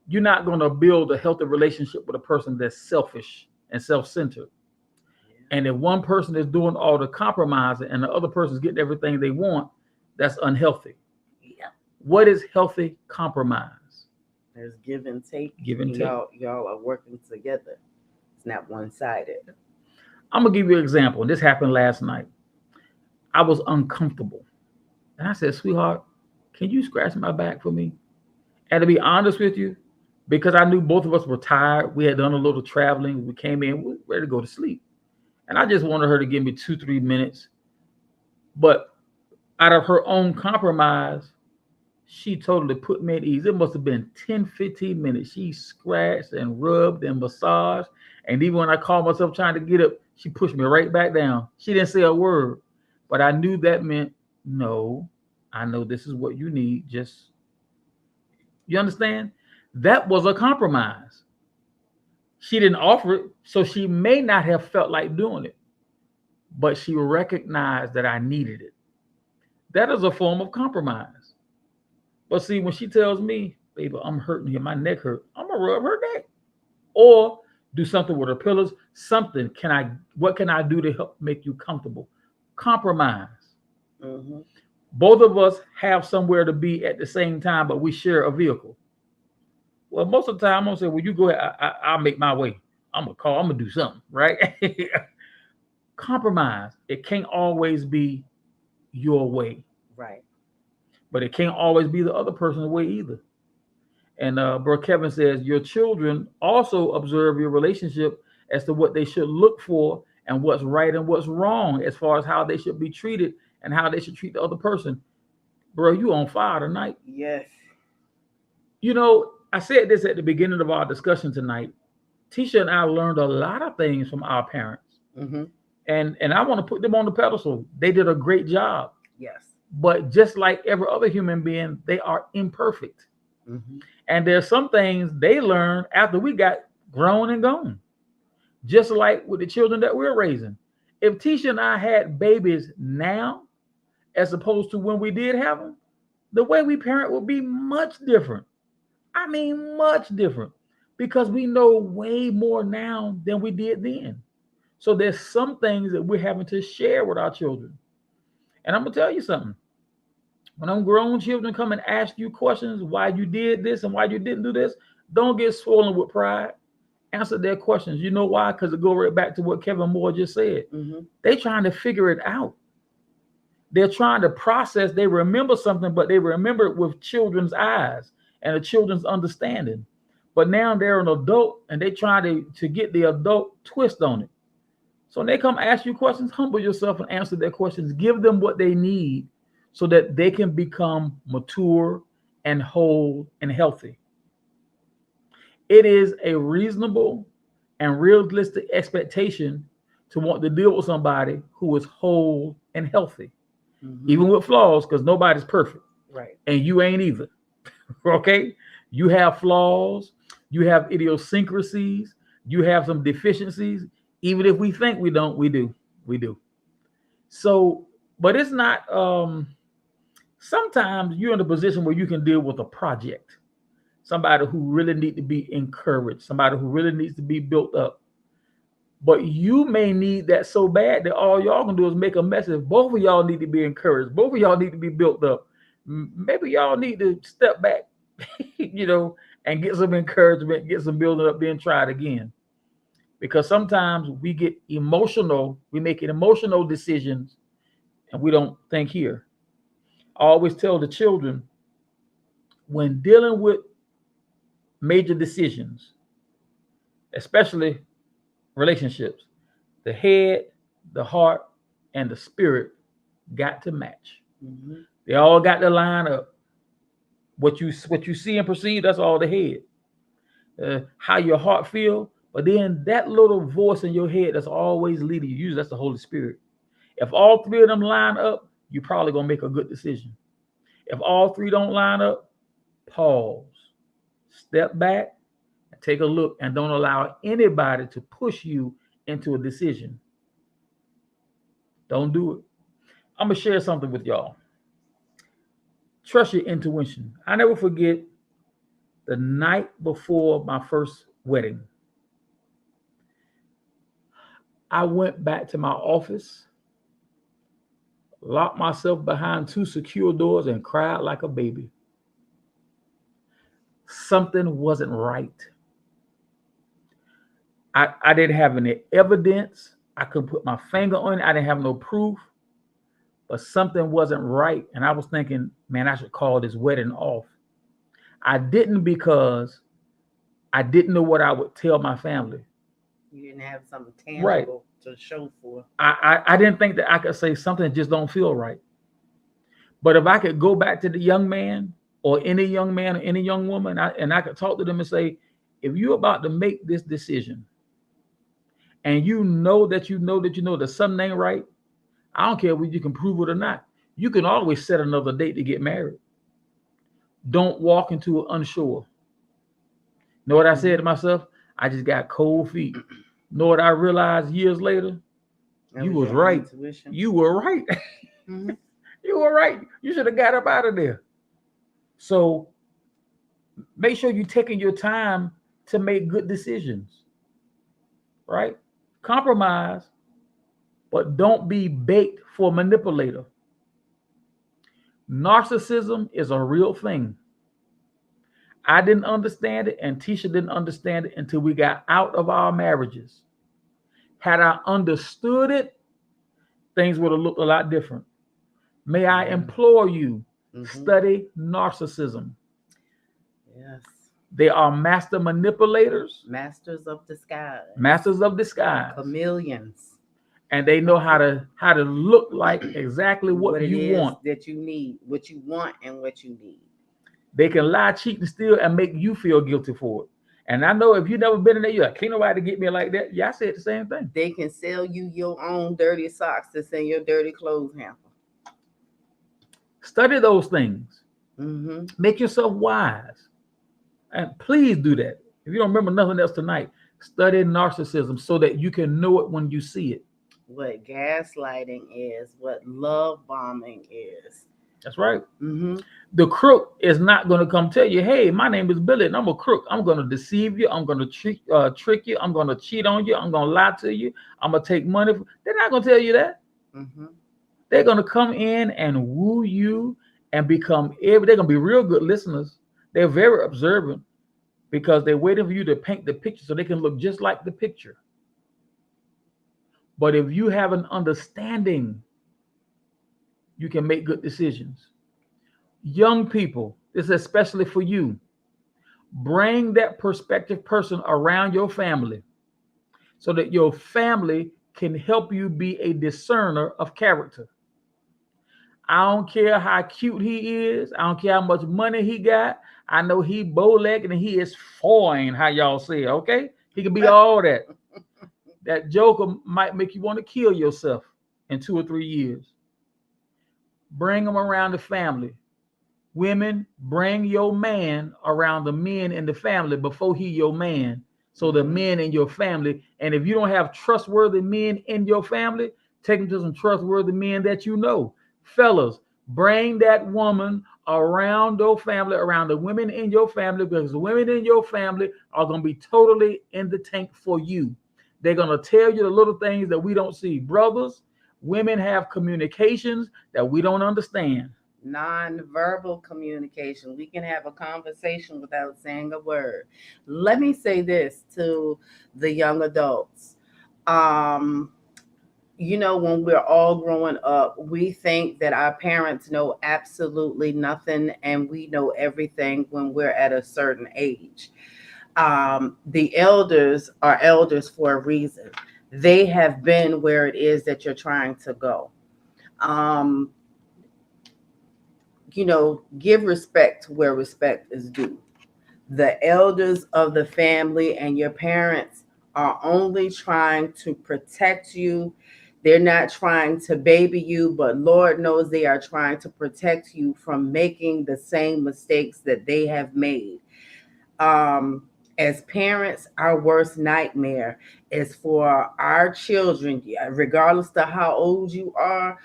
You're not going to build a healthy relationship with a person that's selfish and self-centered. And if one person is doing all the compromising and the other person is getting everything they want, that's unhealthy. Yeah. What is healthy compromise? There's give and take. Give and take. Y'all are working together. It's not one-sided. I'm gonna give you an example. And this happened last night. I was uncomfortable, and I said, "Sweetheart, can you scratch my back for me?" And to be honest with you, because I knew both of us were tired, we had done a little traveling. We came in, we were ready to go to sleep, and I just wanted her to give me 2-3 minutes. But out of her own compromise, she totally put me at ease. It must have been 10-15 minutes. She scratched and rubbed and massaged. And even when I called myself trying to get up, she pushed me right back down. She didn't say a word. But I knew that meant, no, I know this is what you need. Just, you understand? That was a compromise. She didn't offer it, so she may not have felt like doing it. But she recognized that I needed it. That is a form of compromise. But see, when she tells me, baby, I'm hurting here, my neck hurt, I'm gonna rub her neck. Or do something with her pillows. Something. What can I do to help make you comfortable? Compromise. Mm-hmm. Both of us have somewhere to be at the same time, but we share a vehicle. Well, most of the time I'm gonna say, well, you go ahead, I'll make my way. I'm gonna do something, right? Compromise. It can't always be your way. Right. But it can't always be the other person's way either. And Bro Kevin says your children also observe your relationship as to what they should look for and what's right and what's wrong as far as how they should be treated and how they should treat the other person. Bro, you on fire tonight. Yes. You know, I said this at the beginning of our discussion tonight. Tisha and I learned a lot of things from our parents. Mm-hmm. And I want to put them on the pedestal. They did a great job. Yes. But just like every other human being, they are imperfect. Mm-hmm. And there's some things they learned after we got grown and gone. Just like with the children that we're raising. If Tisha and I had babies now, as opposed to when we did have them, the way we parent would be much different. I mean, much different. Because we know way more now than we did then. So there's some things that we're having to share with our children. And I'm going to tell you something. When them grown children come and ask you questions, why you did this and why you didn't do this, don't get swollen with pride. Answer their questions. You know why? Because it goes right back to what Kevin Moore just said. Mm-hmm. They're trying to figure it out. They're trying to process. They remember something, but they remember it with children's eyes and a children's understanding. But now they're an adult and they try to get the adult twist on it. So when they come ask you questions, humble yourself and answer their questions. Give them what they need so that they can become mature and whole and healthy. It is a reasonable and realistic expectation to want to deal with somebody who is whole and healthy, even with flaws, because nobody's perfect. Right. And you ain't either. Okay? You have flaws, you have idiosyncrasies, you have some deficiencies. Even if we think we don't, we do. We do. So, but it's not, sometimes you're in a position where you can deal with a project. Somebody who really needs to be encouraged, somebody who really needs to be built up. But you may need that so bad that all y'all can do is make a message. Both of y'all need to be encouraged. Both of y'all need to be built up. Maybe y'all need to step back, you know, and get some encouragement, get some building up, then try it again. Because sometimes we get emotional, we make emotional decisions and we don't think here. I always tell the children when dealing with major decisions, especially relationships, the head, the heart, and the spirit got to match. Mm-hmm. They all got to line up. What you see and perceive, that's all the head. How your heart feel, but then that little voice in your head that's always leading you, usually that's the Holy Spirit. If all three of them line up, you're probably gonna make a good decision. If all three don't line up, pause, step back, and take a look, and don't allow anybody to push you into a decision. Don't do it. I'm gonna share something with y'all. Trust your intuition. I never forget the night before my first wedding. I went back to my office, locked myself behind two secure doors, and cried like a baby. Something wasn't right. I didn't have any evidence. I couldn't put my finger on it. I didn't have no proof, but something wasn't right. And I was thinking, man, I should call this wedding off. I didn't because I didn't know what I would tell my family. You didn't have something Right. tangible to show for. I didn't think that I could say something just don't feel right. But if I could go back to the young man or any young man or any young woman, and I could talk to them and say, if you're about to make this decision and you know that that something ain't right, I don't care whether you can prove it or not. You can always set another date to get married. Don't walk into it unsure. Know what I said to myself? I just got cold feet. Know what I realized years later? That You was your right. intuition. You were right. Mm-hmm. You were right. You should have got up out of there. So make sure you're taking your time to make good decisions, right? Compromise, but don't be baked for a manipulator. Narcissism is a real thing. I didn't understand it, and Tisha didn't understand it until we got out of our marriages. Had I understood it, things would have looked a lot different. May I implore you, study narcissism. Yes. They are master manipulators, Masters of disguise. masters of disguise, Chameleons. and they know how to look like exactly what it you is want. that you need, what you want, and what you need. They can lie, cheat, and steal, and make you feel guilty for it. And I know if you've never been in there, you're like, can't nobody get me like that. Yeah, I said the same thing. They can sell you your own dirty socks that's in your dirty clothes hamper. Study those things. Mm-hmm. Make yourself wise. And please do that. If you don't remember nothing else tonight, study narcissism so that you can know it when you see it. What gaslighting is, what love bombing is. That's right. Mm-hmm. The crook is not going to come tell you, hey, my name is Billy and I'm a crook. I'm going to deceive you. I'm going to trick you. I'm going to cheat on you. I'm going to lie to you. I'm going to take money. They're not going to tell you that. Mm-hmm. They're going to come in and woo you and they're going to be real good listeners. They're very observant because they're waiting for you to paint the picture so they can look just like the picture. But if you have an understanding, you can make good decisions. Young people, this is especially for you. Bring that prospective person around your family so that your family can help you be a discerner of character. I don't care how cute he is. I don't care how much money he got. I know he bow-legged and he is fine, how y'all say, okay? He can be all that. That joker might make you want to kill yourself in 2 or 3 years. Bring them around the family. Women, bring your man around the men in the family before he your man. So the men in your family, and if you don't have trustworthy men in your family, take them to some trustworthy men that you know. Fellas, bring that woman around your family, around the women in your family, because the women in your family are going to be totally in the tank for you. They're going to tell you the little things that we don't see. Brothers, women have communications that we don't understand. nonverbal communication. We can have a conversation without saying a word. Let me say this to the young adults. Um, when we're all growing up, we think that our parents know absolutely nothing and we know everything when we're at a certain age. The elders are elders for a reason. They have been where it is that you're trying to go. Um, give respect to where respect is due. The elders of the family and your parents are only trying to protect you. They're not trying to baby you, but Lord knows they are trying to protect you from making the same mistakes that they have made. um, as parents, our worst nightmare is for our children, regardless of how old you are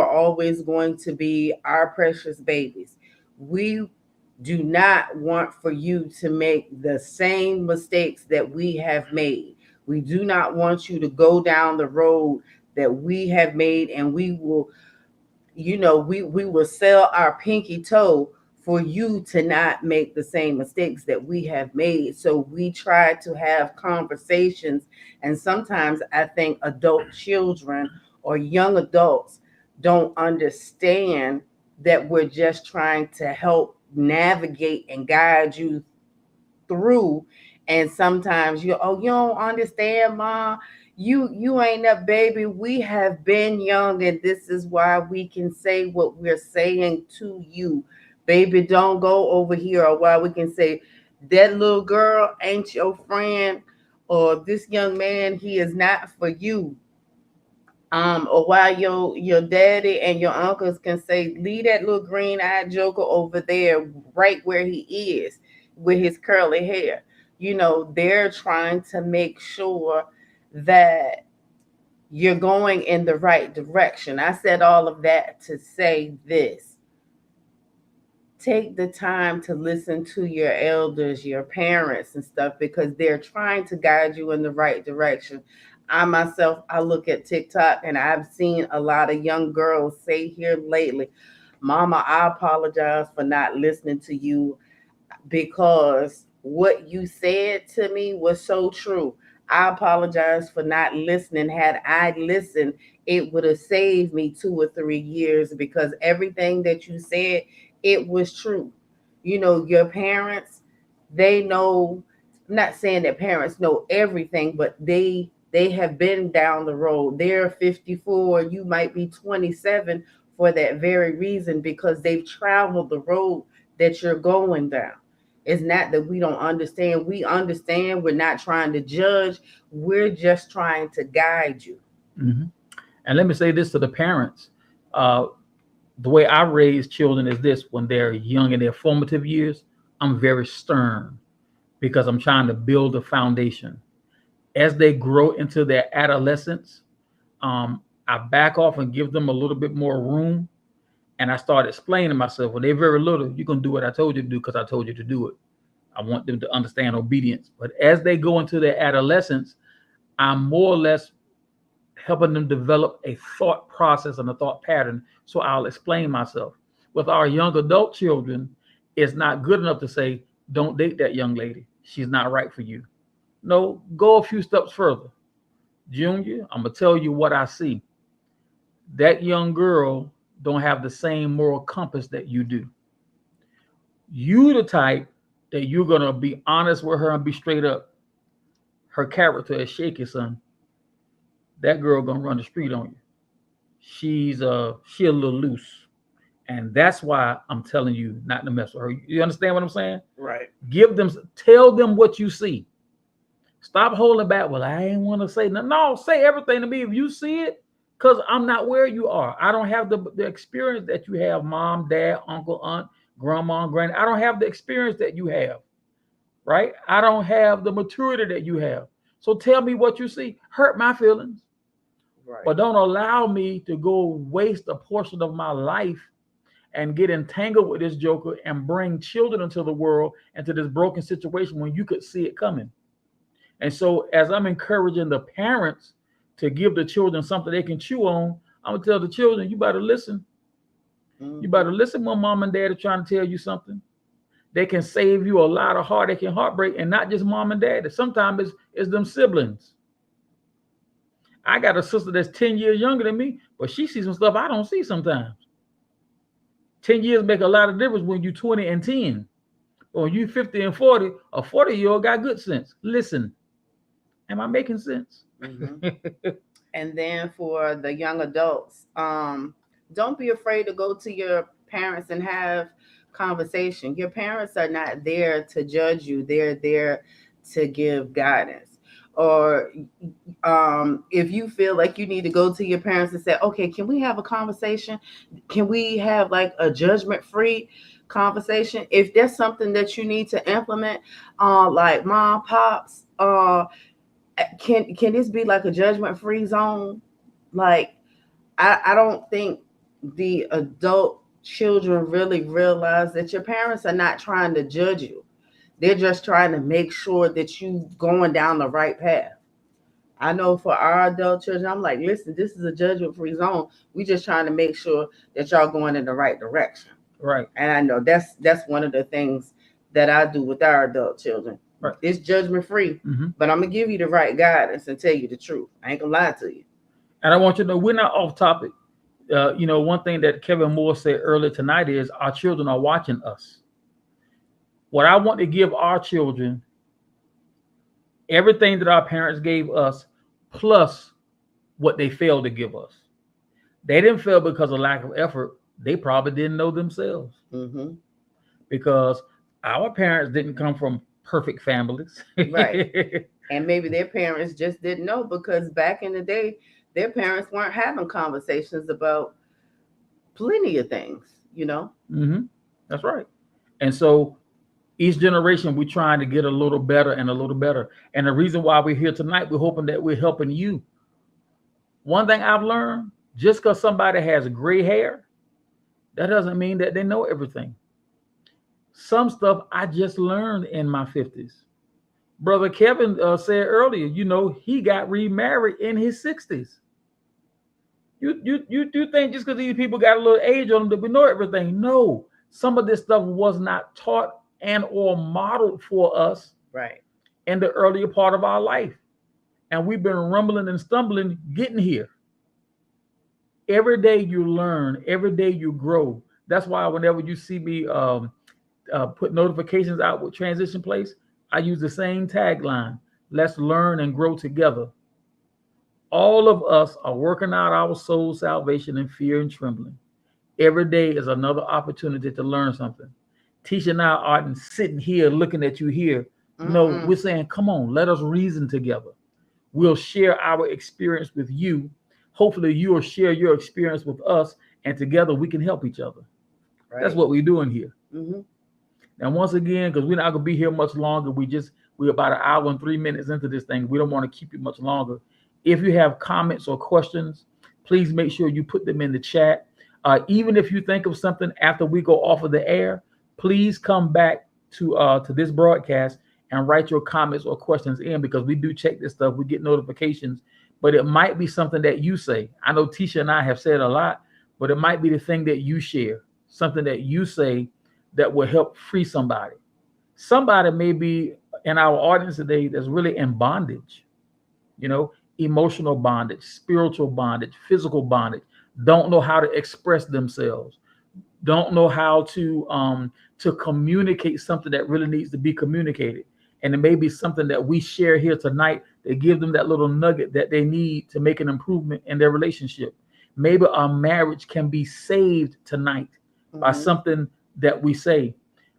always going to be our precious babies. We do not want for you to make the same mistakes that we have made. We do not want you to go down the road that we have made, and we will sell our pinky toe for you to not make the same mistakes that we have made. So we try to have conversations, and sometimes I think adult children or young adults don't understand that we're just trying to help navigate and guide you through. And sometimes you don't understand, mom. You ain't a baby. We have been young, and this is why we can say what we're saying to you. Baby, don't go over here. Or why we can say that little girl ain't your friend, or this young man, he is not for you. Or why your daddy and your uncles can say, leave that little green eyed joker over there, right where he is, with his curly hair. They're trying to make sure that you're going in the right direction. I said all of that to say this: take the time to listen to your elders, your parents, and stuff, because they're trying to guide you in the right direction. I myself, I look at TikTok and I've seen a lot of young girls say here lately, Mama, I apologize for not listening to you because what you said to me was so true. I apologize for not listening. Had I listened, it would have saved me 2 or 3 years, because everything that you said, it was true. Your parents, they know, I'm not saying that parents know everything, but they have been down the road. They're 54, you might be 27, for that very reason, because they've traveled the road that you're going down. It's not that we don't understand. We understand. We're not trying to judge. We're just trying to guide you. Mhm. And let me say this to the parents. Uh, the way I raise children is this: when they're young in their formative years, I'm very stern because I'm trying to build a foundation. As they grow into their adolescence, I back off and give them a little bit more room. And I start explaining to myself, when they're very little, you're going to do what I told you to do because I told you to do it. I want them to understand obedience. But as they go into their adolescence, I'm more or less helping them develop a thought process and a thought pattern. So I'll explain myself. With our young adult children, it's not good enough to say, don't date that young lady. She's not right for you. No, go a few steps further. Junior, I'm gonna tell you what I see. That young girl don't have the same moral compass that you do. You the type that you're gonna be honest with her and be straight up. Her character is shaky, son. That girl gonna run the street on you. She a little loose. And that's why I'm telling you not to mess with her. You understand what I'm saying? Right. Tell them what you see. Stop holding back. Well, I ain't want to say no. No, say everything to me if you see it, because I'm not where you are. I don't have the experience that you have, mom, dad, uncle, aunt, grandma, granny. I don't have the experience that you have, right? I don't have the maturity that you have. So tell me what you see. Hurt my feelings, Right. but don't allow me to go waste a portion of my life and get entangled with this joker and bring children into the world into this broken situation when you could see it coming. And so, as I'm encouraging the parents to give the children something they can chew on, I'm gonna tell the children, you better listen. You Mm-hmm. better listen when mom and dad are trying to tell you something. They can save you a lot of heartache and heartbreak, and not just mom and dad. Sometimes it's them siblings. I got a sister that's 10 years younger than me, but she sees some stuff I don't see sometimes. 10 years make a lot of difference when you're 20 and 10. Or when you 50 and 40, a 40-year-old got good sense. Listen, am I making sense? Mm-hmm. And then for the young adults, don't be afraid to go to your parents and have conversation. Your parents are not there to judge you. They're there to give guidance. Or if you feel like you need to go to your parents and say, okay, can we have a conversation? Can we have like a judgment free conversation? If there's something that you need to implement, like mom, pops, can this be like a judgment free zone? Like I don't think the adult children really realize that your parents are not trying to judge you. They're just trying to make sure that you going down the right path. I know for our adult children, I'm like, listen, this is a judgment free zone. We just trying to make sure that y'all going in the right direction. Right. And I know that's one of the things that I do with our adult children. Right. It's judgment free, Mm-hmm. but I'm gonna give you the right guidance and tell you the truth. I ain't gonna lie to you. And I want you to know we're not off topic. One thing that Kevin Moore said earlier tonight is our children are watching us. What I want to give our children, everything that our parents gave us, plus what they failed to give us. They didn't fail because of lack of effort. They probably didn't know themselves Mm-hmm. because our parents didn't come from perfect families. Right. And maybe their parents just didn't know because back in the day, their parents weren't having conversations about plenty of things, you know? Mm-hmm. That's right. And so each generation, we're trying to get a little better and a little better. And the reason why we're here tonight, we're hoping that we're helping you. One thing I've learned, just because somebody has gray hair, that doesn't mean that they know everything. Some stuff I just learned in my 50s. Brother Kevin said earlier, he got remarried in his 60s. You think just because these people got a little age on them that we know everything? No, some of this stuff was not taught and or modeled for us Right. in the earlier part of our life, and we've been rumbling and stumbling getting here. Every day you learn, every day you grow. That's why whenever you see me put notifications out with Transition Place, I use the same tagline: "Let's learn and grow together." All of us are working out our soul salvation in fear and trembling. Every day is another opportunity to learn something. Tisha and I aren't sitting here looking at you here. No, Mm-mm. we're saying, come on, let us reason together. We'll share our experience with you. Hopefully, you will share your experience with us, and together we can help each other. That's Right. what we're doing here. Mm-hmm. And once again, because we're not going to be here much longer, we're about an hour and 3 minutes into this thing. We don't want to keep you much longer. If you have comments or questions, please make sure you put them in the chat. Even if you think of something after we go off of the air, please come back to this broadcast and write your comments or questions in, because we do check this stuff. We get notifications, but it might be something that you say. I know Tisha and I have said a lot, but it might be the thing that you share, something that you say that will help free somebody. Somebody may be in our audience today that's really in bondage, you know, emotional bondage, spiritual bondage, physical bondage, don't know how to express themselves, don't know how to communicate something that really needs to be communicated. And it may be something that we share here tonight that give them that little nugget that they need to make an improvement in their relationship. Maybe our marriage can be saved tonight by Mm-hmm. something that we say.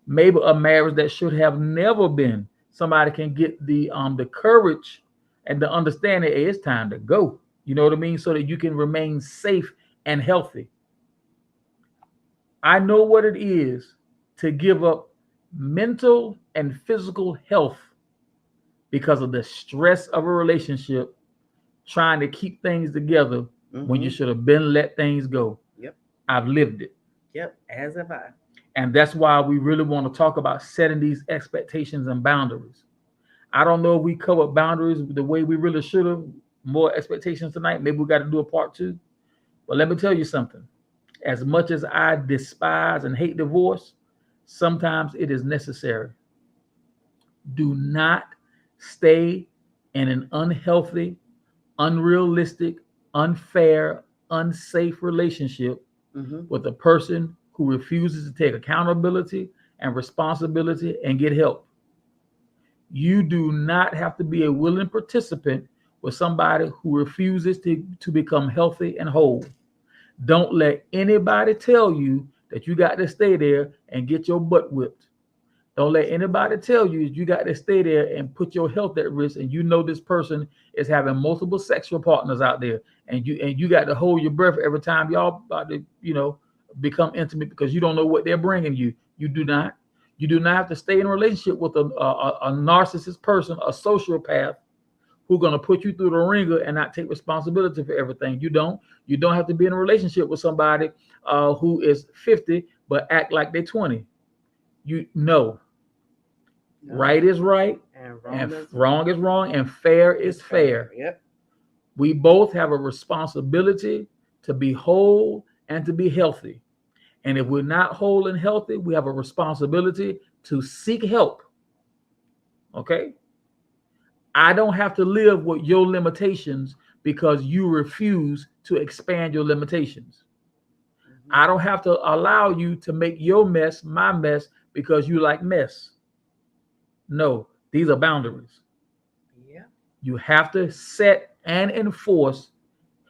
Maybe a marriage that should have never been. Somebody can get the courage and the understanding, hey, it's time to go. You know what I mean? So that you can remain safe and healthy. I know what it is to give up mental and physical health because of the stress of a relationship, trying to keep things together when you Mm-hmm. should have been let things go. Yep. I've lived it. Yep. As have I. And that's why we really want to talk about setting these expectations and boundaries. I don't know if we covered boundaries the way we really should have. More expectations tonight. Maybe we got to do a part two. But let me tell you something. as much as I despise and hate divorce, sometimes it is necessary. Do not stay in an unhealthy, unrealistic, unfair, unsafe relationship Mm-hmm. with a person who refuses to take accountability and responsibility and get help. You do not have to be a willing participant with somebody who refuses to become healthy and whole. Don't let anybody tell you that you got to stay there and get your butt whipped. Don't let anybody tell you got to stay there and put your health at risk. And you know this person is having multiple sexual partners out there, and you got to hold your breath every time y'all about to become intimate because you don't know what they're bringing you. You do not. You do not have to stay in a relationship with a narcissist person, a sociopath who's going to put you through the ringer and not take responsibility for everything. You don't. You don't have to be in a relationship with somebody who is 50 but act like they're 20. You know, No. right is right, And and wrong is wrong is wrong, and fair is fair. Yep. We both have a responsibility to be whole and to be healthy. And if we're not whole and healthy, we have a responsibility to seek help. Okay? I don't have to live with your limitations because you refuse to expand your limitations. Mm-hmm. I don't have to allow you to make your mess my mess because you like mess. No, these are boundaries. Yeah. You have to set and enforce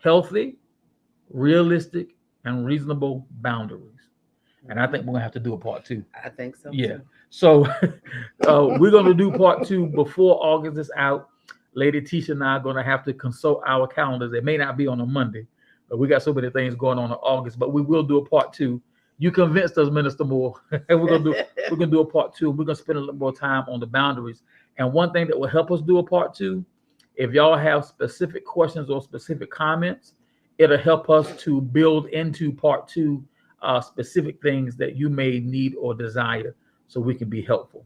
healthy, realistic, and reasonable boundaries. And I Mm-hmm. think we're gonna have to do a part two. I think so Yeah. too. So we're gonna do part two before August is out. Lady Tisha and I are gonna have to consult our calendars. It may not be on a Monday, but we got so many things going on in August. But we will do a part two. You convinced us, Minister Moore. And we're gonna do a part two. We're gonna spend a little more time on the boundaries. And one thing that will help us do a part two, if y'all have specific questions or specific comments, it'll help us to build into part two specific things that you may need or desire so we can be helpful.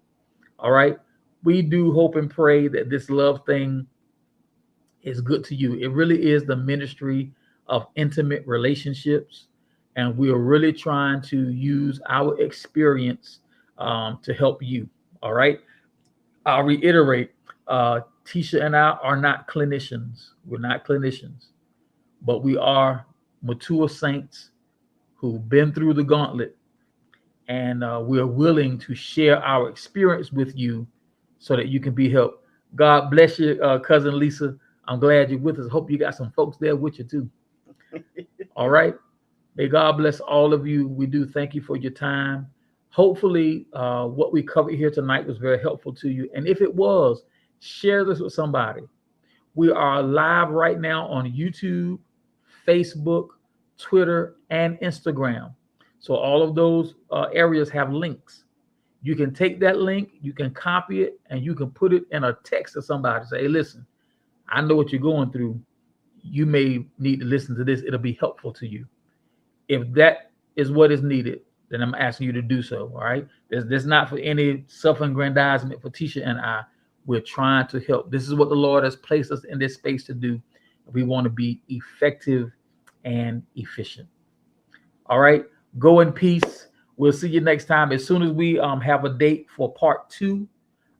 All right. We do hope and pray that this love thing is good to you. It really is the ministry of intimate relationships. And we are really trying to use our experience to help you. All right. I'll reiterate Tisha and I are not clinicians. We're not clinicians, but we are mature saints who've been through the gauntlet, and we're willing to share our experience with you so that you can be helped. God bless you, cousin Lisa. I'm glad you're with us. Hope you got some folks there with you too. All right. May God bless all of you. We do thank you for your time. Hopefully, what we covered here tonight was very helpful to you. And if it was, share this with somebody. We are live right now on YouTube, Facebook, Twitter, and Instagram. So all of those areas have links. You can take that link, you can copy it, and you can put it in a text to somebody. Say, hey, listen, I know what you're going through. You may need to listen to this. It'll be helpful to you. If that is what is needed, then I'm asking you to do so. All right. This not for any self-aggrandizement for Tisha and I. We're trying to help. This is what the Lord has placed us in this space to do. We want to be effective and efficient. All right. Go in peace. We'll see you next time. As soon as we have a date for part two,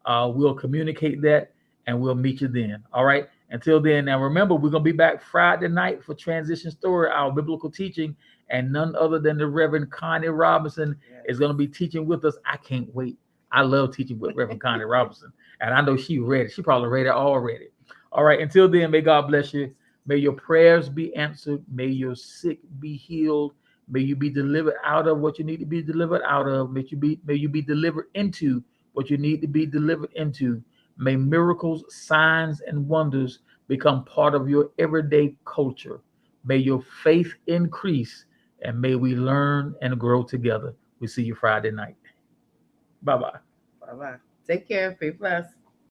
we'll communicate that and we'll meet you then. All right. Until then, now remember, we're going to be back Friday night for Transition Story, our biblical teaching, and none other than the Reverend Connie Robinson is going to be teaching with us. I can't wait. I love teaching with Reverend Connie Robinson, and I know she read it. She probably read it already. All right. Until then, may God bless you. May your prayers be answered. May your sick be healed. May you be delivered out of what you need to be delivered out of. May you be delivered into what you need to be delivered into. May miracles, signs, and wonders become part of your everyday culture. May your faith increase, and may we learn and grow together. We see you Friday night. Bye-bye. Bye bye. Take care. Be blessed.